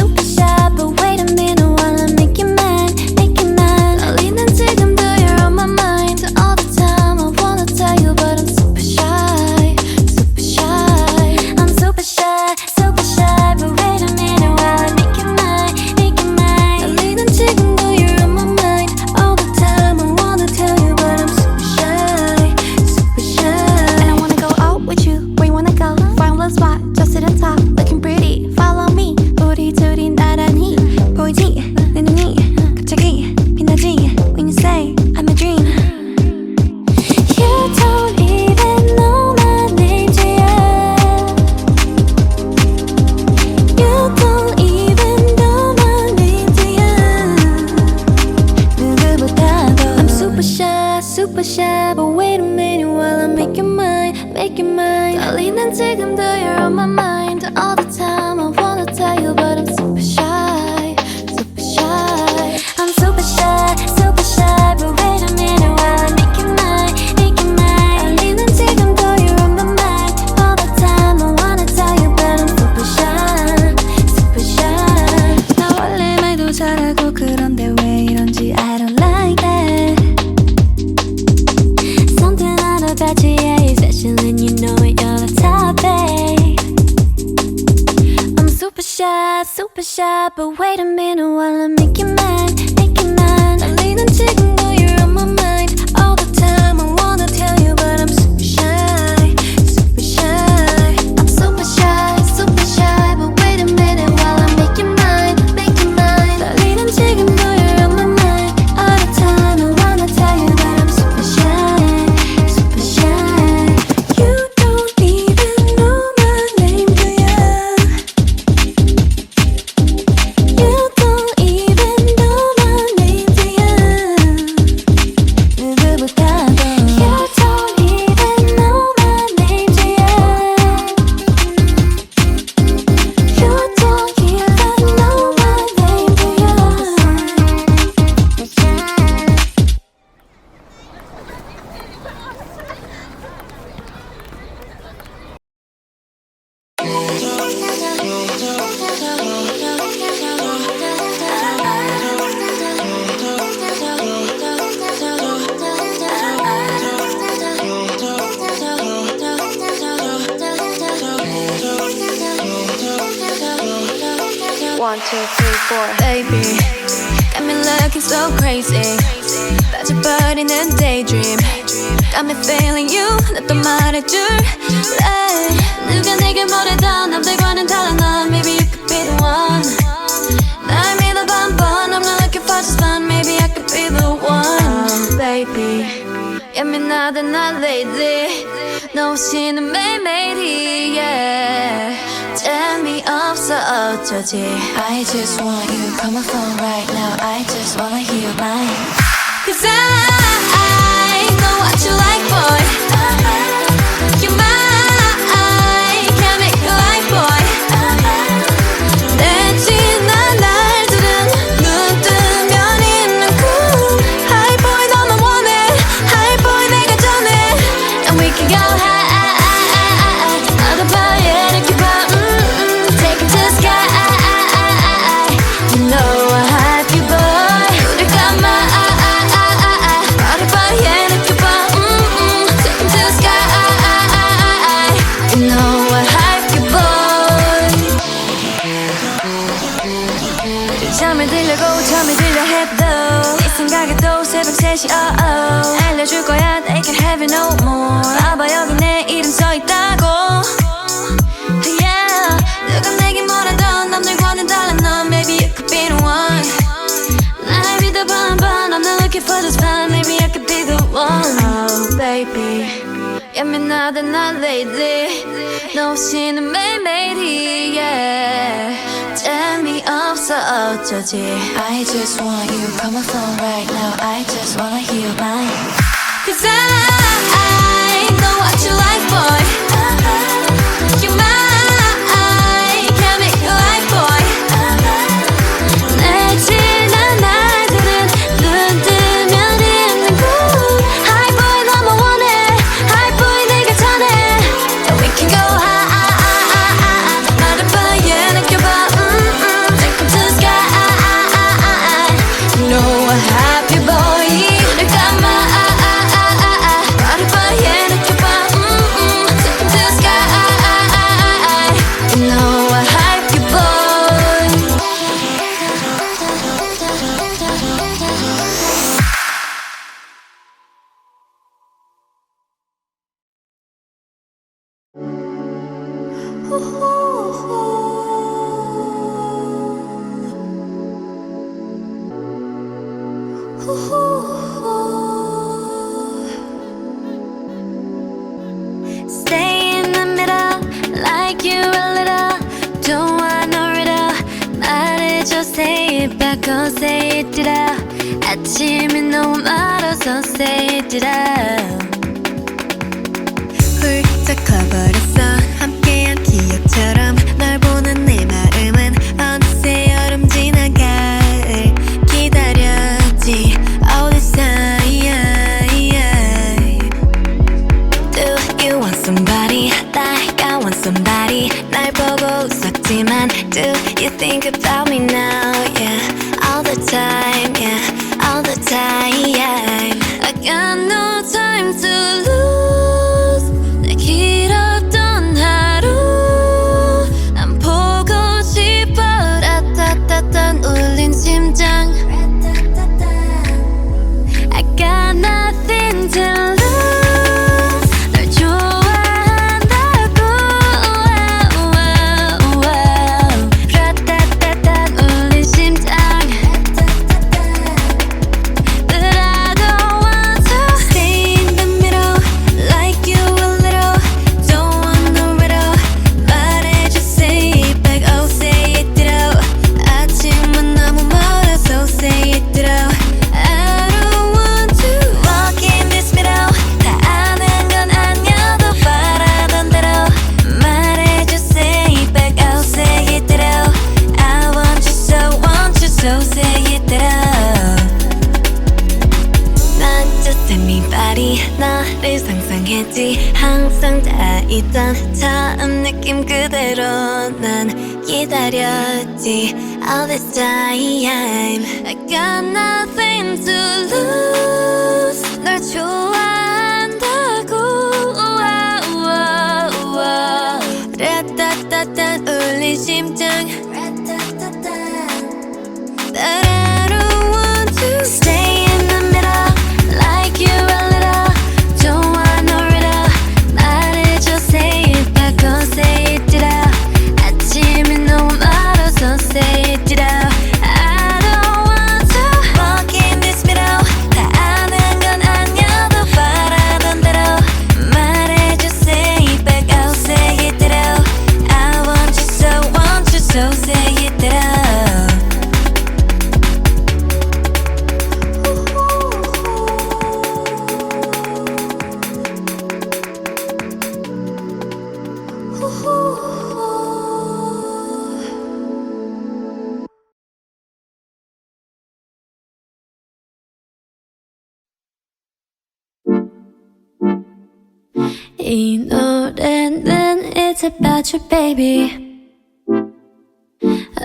super shy, but wait a minute while I make you mad, make you mad. I'll lean and take 'em, though you're on my mind. wait a minute while I make you mine, make you mine. Darling, 난 지금도 you're on my mind all the time. I wanna tell you, but I'm super shy, super shy. I'm super shy, super shy. But wait a minute while I make you mine, make you mine. Darling, 난 지금도 you're on my mind all the time. I wanna tell you, but I'm super shy, super shy. 나 원래 말도 잘하고 그런데 왜 이런지 I don't like that. Something out about you, yeah, you're special and you know it, you're the top, babe. I'm super shy, but wait a minute while I make you mine, make you mine. 달리는 지금도 you're on my mind all the time. I wanna tell you, but I'm super shy, super shy. I'm super shy, but wait a minute while I make you mine, make you mine. 달리는 지금도 you're on my mind all the time. I wanna tell you that I'm super shy, super shy. You don't even know my name, do ya? You don't even know my name, do ya? 누구보다도 You don't even know my name, do ya? You don't even know my name, do ya? One, two, three, four. Baby, got me looking so crazy. 빠져버리는 daydream. Got me feeling you. 나 또 말해줄래? 누가 내게 뭐래도 남들과는 달라 넌. Maybe you could be the one. 날 믿어봐 한번. I'm not looking for just fun. Maybe I could be the one. Baby, 예민하다 난 lately. 너 없이는 매일매일이 yeah. 재미없어 어쩌지. I just want you, call my phone right now. I just wanna hear your mind. Cause I know what you like, boy. You're mine, can't make you like, boy. 내 지난 날들은 눈 뜨면 있는 cool. High boy 너만 원해, high boy 내가 전해. And we can go high. 나도 봐야 이렇게 봐. Take it to the sky. You know I have you, boy. 우리 감아. 나도 봐야 이렇게 봐. Take it to the sky. You know I have you, boy. 잠을 들려고 잠이 들려 해도 네 생각에도 새벽 3시 알려줄 거야 they can have it no more. 봐봐 여기 내 이름 써있다고. Yeah, 누가 내게 뭐라던 남들과는 달라 넌. Maybe you could be the one. 날 믿어봐 한번. I'm not looking for just fun. Maybe I could be the one. Oh baby, 예민하다 난 lately. 너 없이는 매일매일이 yeah. 재미없어 어쩌지. I just want you, call my phone right now. I just wanna hear your mind. Cause I know what you like, boy. You're mine, can't make you like, boy. 내 지난 날들은 눈 뜨면 있는 cool. High boy 너만 원해, high boy 내가 전해. And we can go high. 나를 봐야 느껴봐. Take it to the sky. You know I have you, boy. 늘 감아. 나를 봐야 느껴봐. Take it to the sky. You know I have you, boy. Stay in the middle, like you a little. Don't want no riddle. 말해줘, say it back, oh say it, did I? 아침이 너무 멀어서 say it, did I? somebody 날 보고 웃었지만 Do you think about me now? Yeah, all the time, yeah, all the time. I got no time to lose. 내 길었던 하루 난 보고 싶어. 라따따따 울린 심장. I got nothing to lose. 널 좋아한다고. 라따따따 울린 심장. But I don't want to stay in the middle, like you a little. Don't want no riddle. 말해줘, say it back, oh say it ditto. 아침은 너무 멀어, so say it ditto. I don't want to walk in this middle. 다 아는 건 아니어도 바라던 대로. 말해줘, say it back, oh say it ditto. I want you, so say it ditto. Not just anybody. 너를 상상했지. 항상 다 있던 처음 느낌 그대로 난 기다렸지. All this time I got nothing to lose. 널 좋아한다고. 라따따따 울린 심장. But I don't want to stay in the middle, like you a little. Don't want no riddle. 말해줘, say it back, oh say it ditto. 아침이 너무 멀어, so say it ditto. I don't want to walk in this middle. 다 아는 건 아니어도 바라던 대로. 말해줘, say it back, oh say it ditto. I want you, so say it ditto. 이 노래는 it's about you baby.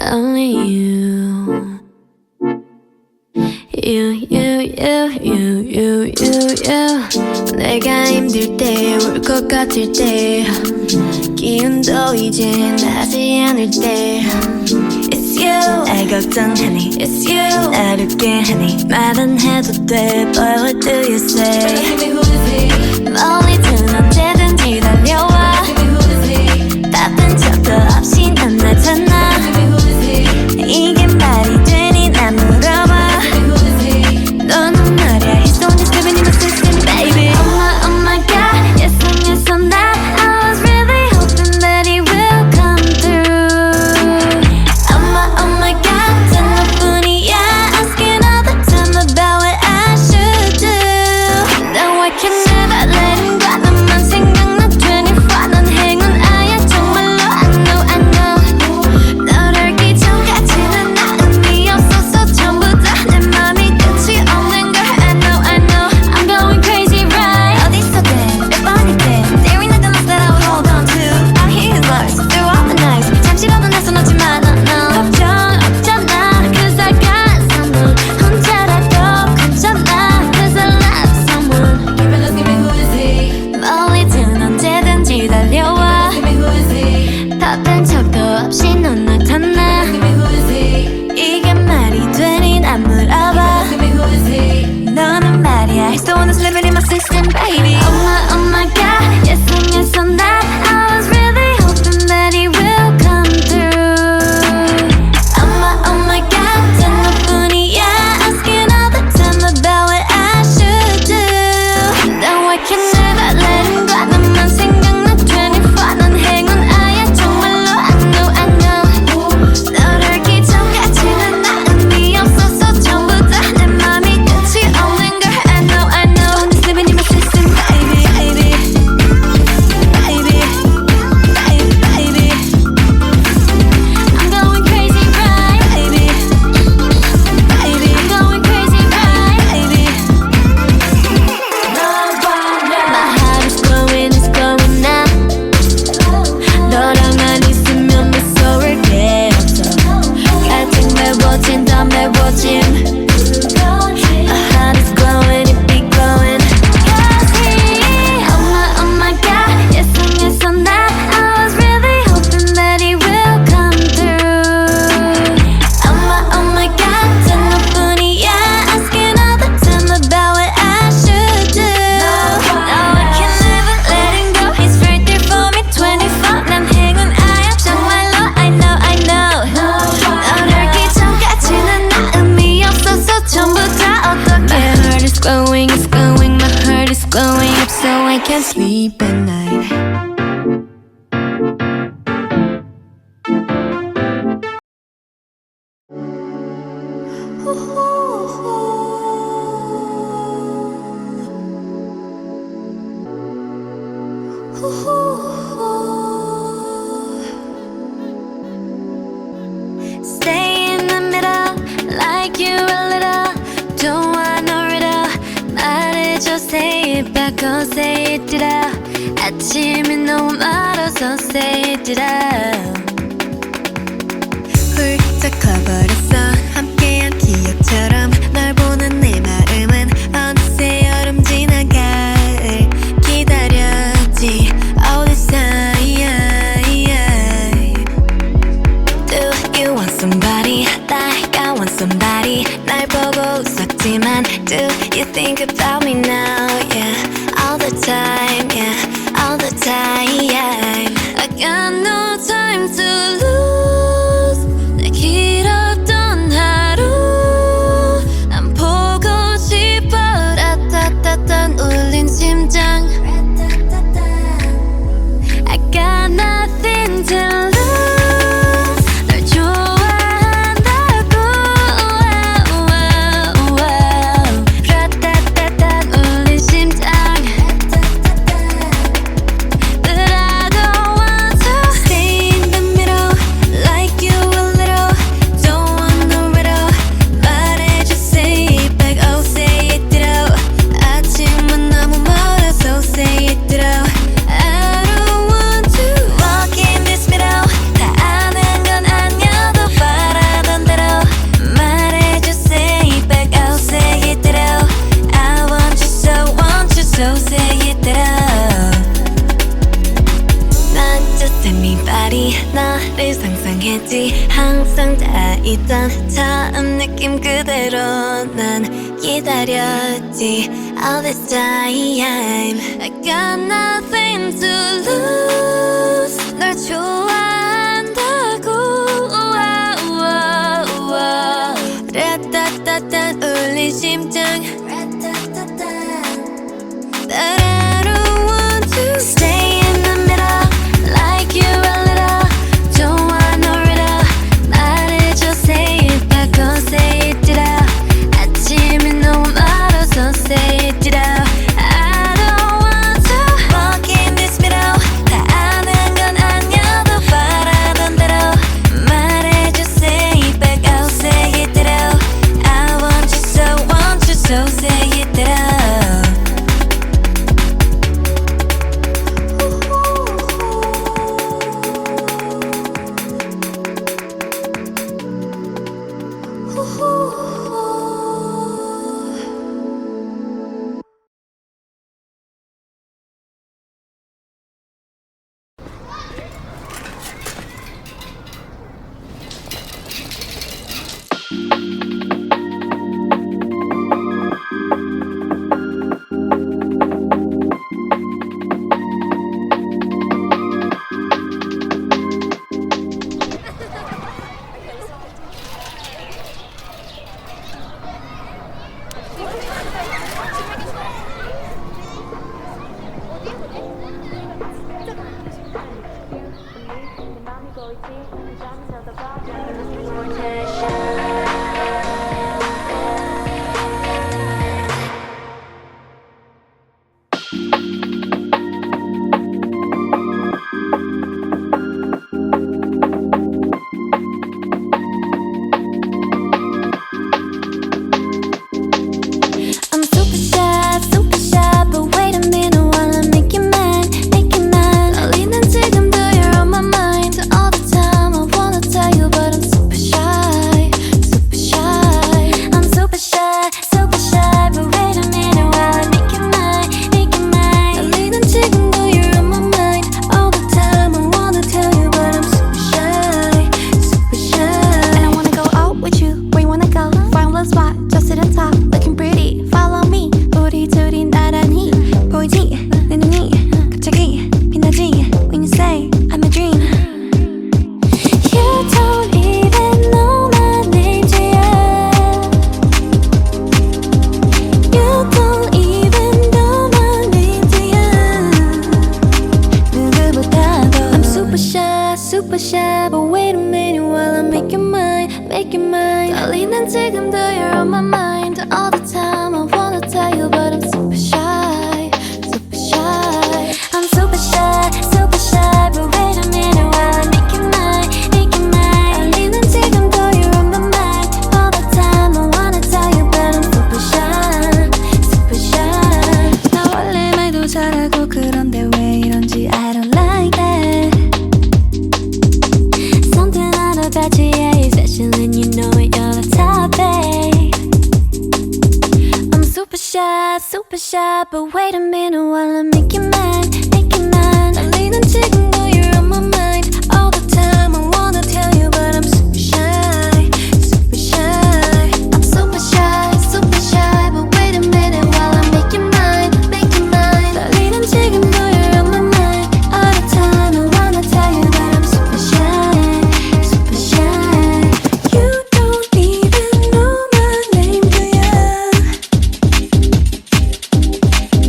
Only you. You. 내가 힘들 때, 울 것 같을 때, 기운도 이제 나지 않을 때. It's you. 날 걱정하니 It's you. 날 웃게 하니 말은 해도 돼. But what do you say? 멀리든 언제든지 달려와. 바쁜 척도 없이 난 나타나. 이게 말이 되니 난 물어봐. 너는 말야 He's the one that's living in my system baby. Oh my god, yes I'm that. I was really hoping that he will come through. Oh my god, 단 너뿐이야. Asking all the time about what I should do. Now I can't I can't sleep at night. Stay in the middle, like you a little. Don't want no riddle. 말해줘, say it back, oh say it out. 아침이 너무 멀어서 say it out. 훌쩍 커버렸어, 함께한 기억처럼. 널 보는 내 마음은 어느새 여름 지나갈 기다렸지 all this time. Do you want somebody like I want somebody? 날 보고 웃었지만 do you think about me now? Yeah, all the time, yeah, all the time. I got no time to lose. 내 길었던 하루 난 보고 싶어. 라따따따 울린 심장. I got nothing to lose. 널 좋아한다고. 라따따따 울린 심장. But I don't want to stay in the middle, like you a little. Don't want no riddle. 말해줘, say it back, oh say it out. 아침은 너무 멀어서 say it out. I don't want to walk in this middle. 다 아는 건 아니어도 바라던 대로. 말해줘, say it back, oh say it out. I want you, so say it out. Not just anybody. 너를 상상했지. 항상 다 있던 처음 느낌 그대로 난 기다렸지 all this time. I got nothing to lose. 널 좋아한다고. 라따따따 울린 심장. But I don't want to stay in the middle, like you a little. Don't want no riddle. 말해줘, say it back, oh say it out. 아침이 너무 멀어서 say it out. I don't want to walk in this middle. 다 아는 건 아니어도 바라던 대로. 말해줘, say it back, oh say it out. I want you, so say it out. All the time I super shy, but wait a minute while I make your mind, make your mind. 떨리는 지금도 you're on my mind all the time. I wanna tell you, but I'm super shy, super shy. I'm super shy, super shy, but wait a minute while I make your mind, make your mind. 떨리는 지금도 you're on my mind all the time. I wanna tell you, but I'm super shy, super shy. 나 원래 말도 잘하고 그런데 왜 이런지 I don't like that. Something out about you, yeah, you're special and you know it, you're the top, babe. I'm super shy, but wait a minute while I make you mine, make you mine. 떨리는 지금도 you're on my mind all the time. I wanna tell you, but I'm super shy, super shy. I'm super shy, but wait a minute while I make you mine, make you mine. 떨리는 지금도 you're on my mind all the time. I wanna tell you that I'm super shy, super shy. You don't even know my name, do ya?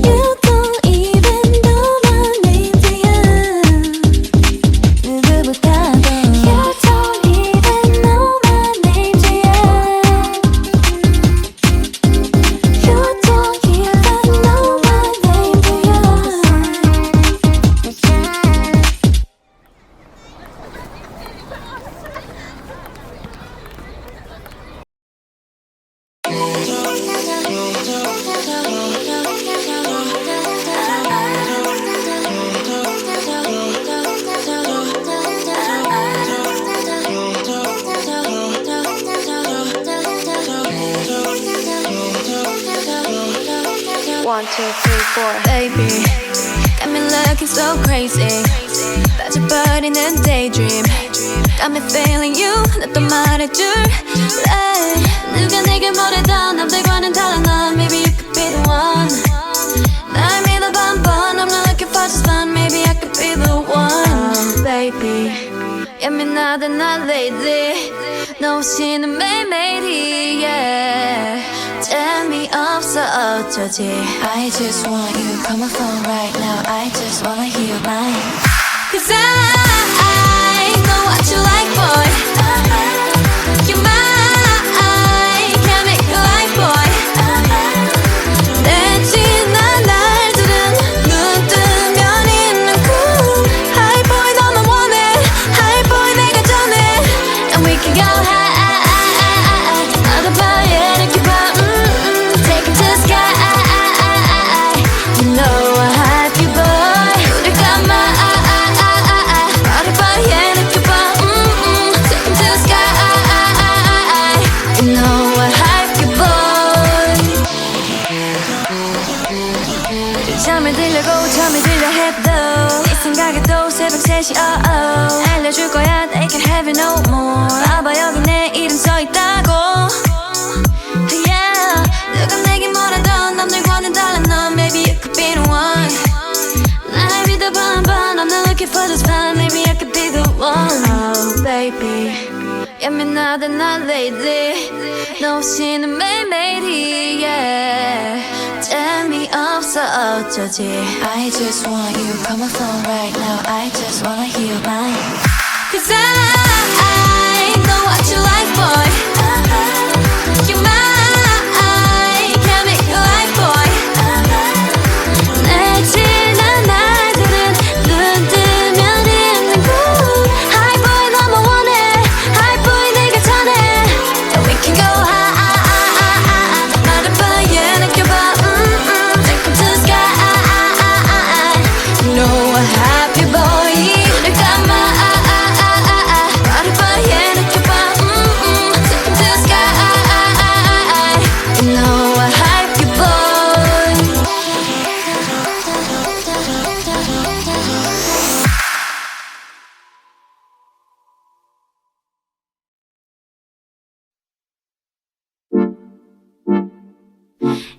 You don't even know my name, do ya? 누구보다도 You don't even know my name, do ya? You don't even know my name, do ya? One, two, three, four. Baby, got me looking so crazy. 빠져버리는 daydream. Got me feeling you. 나 또 말해줄래? 누가 내게 뭐래도 남들과는 달라 넌. Maybe you could be the one. 날 믿어봐 한번. I'm not looking for just fun. Maybe I could be the one. Baby, 예민하다 난 lately. 너 없이는 매일매일이 yeah. 재미없어 어쩌지. I just want you, call my phone right now. I just wanna hear your mind. Cause I know what you like, boy. You're mine, can't make you like, boy. 내 지난 날들은 눈 뜨면 있는 cool. High boy 너만 원해, high boy 내가 전해. And we can go high. 나도 봐야 이렇게 봐. Take it to the sky. You know I have you, boy. 우리 감아. 나도 봐야 이렇게 봐. Take it to the sky. You know I have you, boy. 잠을 들려고 잠이 들려 해도 네 생각에도 새벽 3시 알려줄 거야 they can have it no more. 봐봐 여기 내 이름 써있다고. Yeah, 누가 내게 뭐라던 남들과는 달라 넌. Maybe you could be the one. 날 믿어봐 한번. I'm not looking for just fun. Maybe I could be the one. Oh baby, 예민하다 난 lately. 너 없이는 매일매일이 yeah. 재미없어 어쩌지. I just want you, call my phone right now. I just wanna hear your mind. Cause I know what you like, boy. You're mine, can't make you like, boy. 내 지난 날들은 눈 뜨면 있는 cool. High boy 너만 원해, high boy 내가 전해. And we can go high. 나를 봐야 느껴봐. Take it to the sky. You know I have you, boy. 늘 감아. 나를 봐야 느껴봐. Take it to the sky. You know I have you, boy.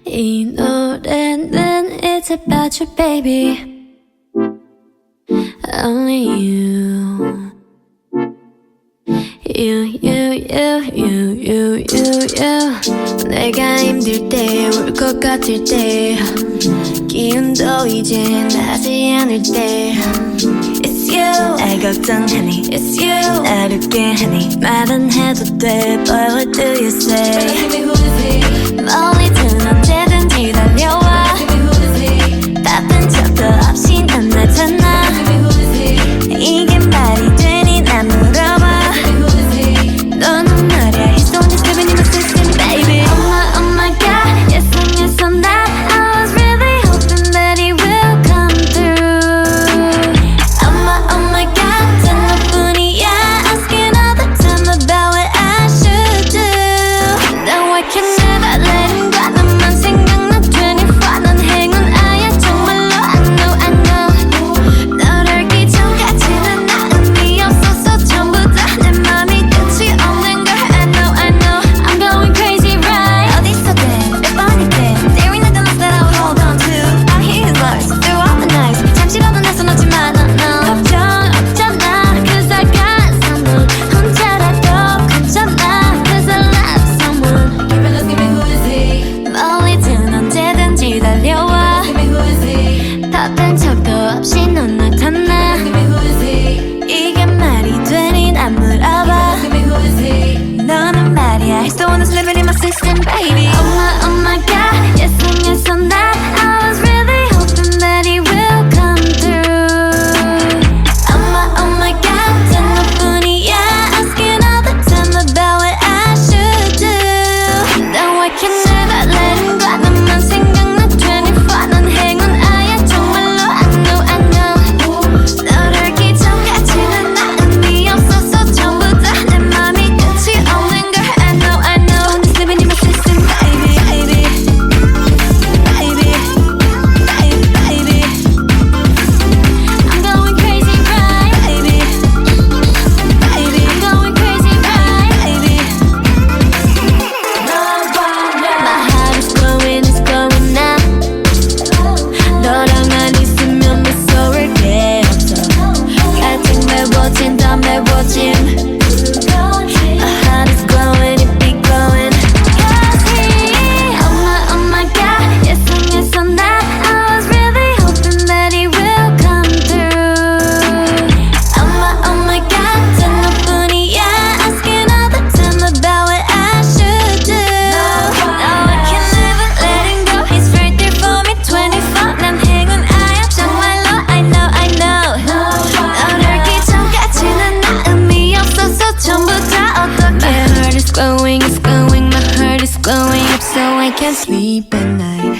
이 노래는 it's about you, baby. Only you. You. 내가 힘들 때, 울 것 같을 때, 기운도 이제 나지 않을 때. It's you 날 걱정하니 It's you 날 웃게 하니 말은 해도 돼 But what do you say 멀리든 언제든지 달려와 바쁜 척도 없이 난 나타나 이게 말이 되니 난 물어봐 너는 말야 He's the one that's living in my system baby Oh my god Yes I'm that I was really hoping that he will come through Oh my god 단 너뿐이야 Asking all the time about what I should do Now I can never let him go 너만 생각나 24 넌 행운아야 정말로 I know 너를 알기 전까지는 나 의미 없었어 전부 다 내 맘이 끝이 없는 걸 I know I'm going crazy right 어디서든 몇 번이든 There ain't nothing else that I would hold on to I hear his words through all the nights 잠시라도 내 손 놓지만 no 걱정 없잖아 Cause I got someone 혼자라도 괜찮아 Cause I love someone Give me who is he 멀리든 언제든지 달려와 Give me who is he 바쁜 척도 없이 넌 나타나 Give me who is he 이게 말이 되니 난 물어봐 Give me who is he 너는 말이야 He's the one that's living in my system baby Oh my god Yes I'm that I was really hoping that he will come through Oh my god 단 너뿐이야 Asking all the time about what I should do Now I can never let him go 너만 생각나 24 넌 행운아야 정말로 I know 너를 알기 전까지는 나 의미 없었어 전부 다 내 맘이 끝이 없는 걸 I know He's living in my system baby baby I'm going crazy right baby I'm going crazy right baby My heart is glowing now 너랑만 있으면 무서울 게 없어 같은 매워진 더 매워짐 My heart is glowing it be glowing Cause he Oh my god Yes I'm that I was really hoping that he will come through Oh my god 단 너뿐이야 Asking all the time about what I should do Now I can never let him go He's right there for me 24 난 행운아야 정말로 I know 너를 알기 전까지는 나 의미 없어서 전부 다 어떡해 My heart is glowing My heart is glowing up so I can't sleep at night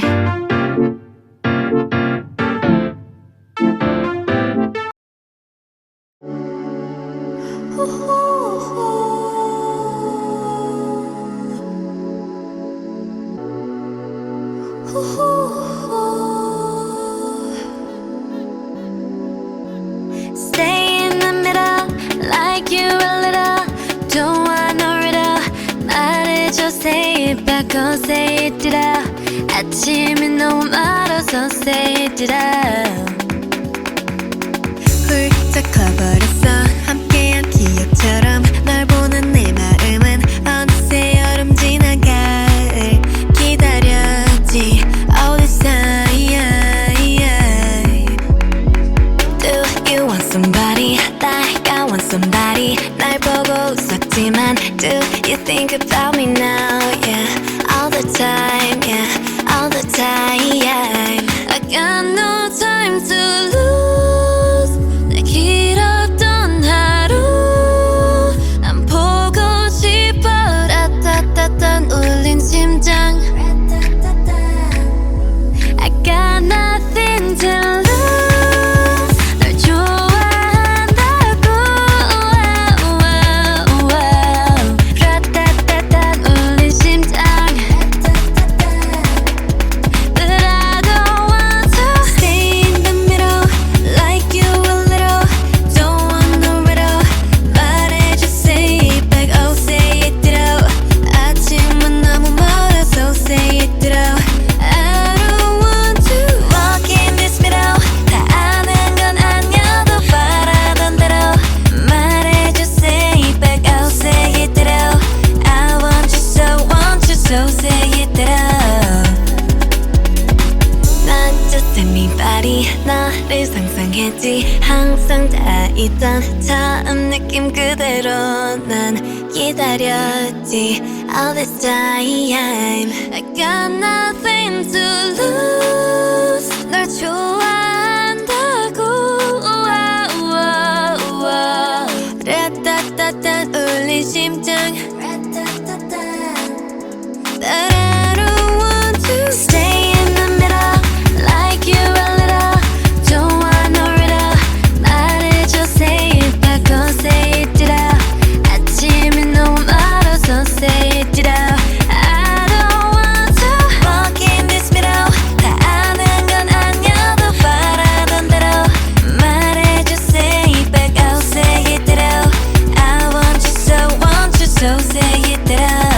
Stay in the middle, like you a little. Don't want no riddle. 말해줘, say it back, oh say it out. 아침이 너무 멀어서 say it out. 훌쩍 커버렸어, 함께한 기억처럼. 널 보는 내 마음은 어느새 여름 지나 가을 기다렸지. All this time. Do you want somebody like I want somebody? 날 보고 웃었지만 do you think about me now? Yeah, all the time, yeah, all the time. I got no time to 늘 상상했지 항상 다 있던 처음 느낌 그대로 난 기다렸지 All this time I got nothing to lose 널 좋아한다고 라따따따 울린 심장 But I don't want to stay in the middle like you a little Don't want no riddle 말해줘 say it 바꿔 say it it out 아침이 너무 멀어서 say it it out I don't want to walk in this middle 다 아는 건 아니어도 바라던 대로 말해줘 say it back out say it it out I want you so say it it out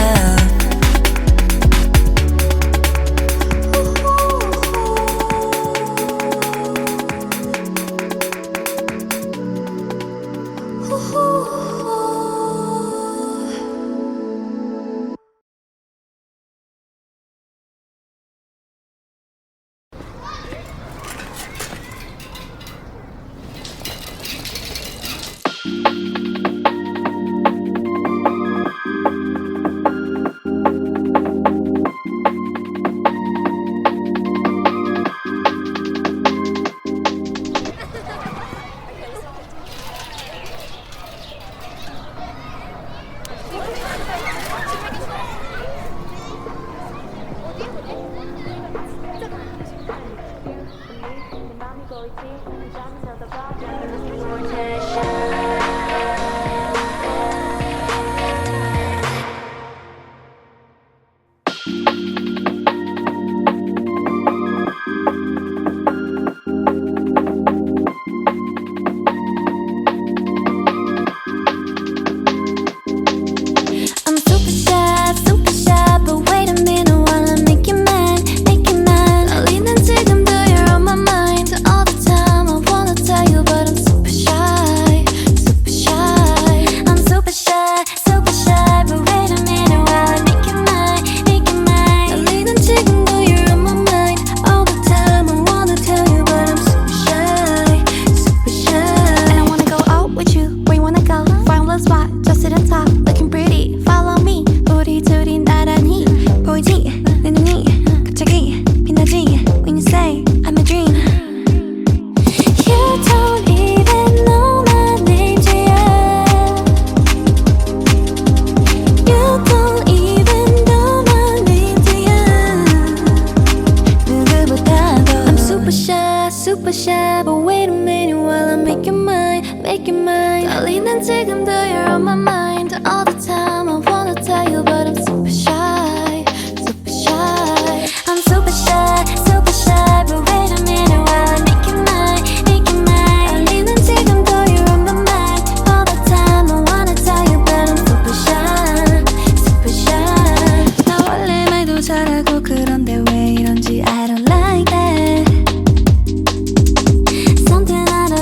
Super shy, but wait a minute while I make your mind, make your mind. Darling, 난 지금도 you're on my mind all the time. I wanna tell you, but I'm super shy, super shy. I'm super shy, but wait a minute while I make your mind, make your mind. Darling, 난 지금도 you're on my mind all the time. I wanna tell you, but I'm super shy, super shy. 나 원래 말도 잘하고 그런데 왜 이런지 I don't like that.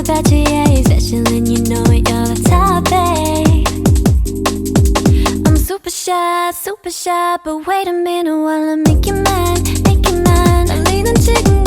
About you, yeah, special and you know it, you're the top, babe. I'm super shy, but wait a minute while I make you mine, make you mine. 달리는 지금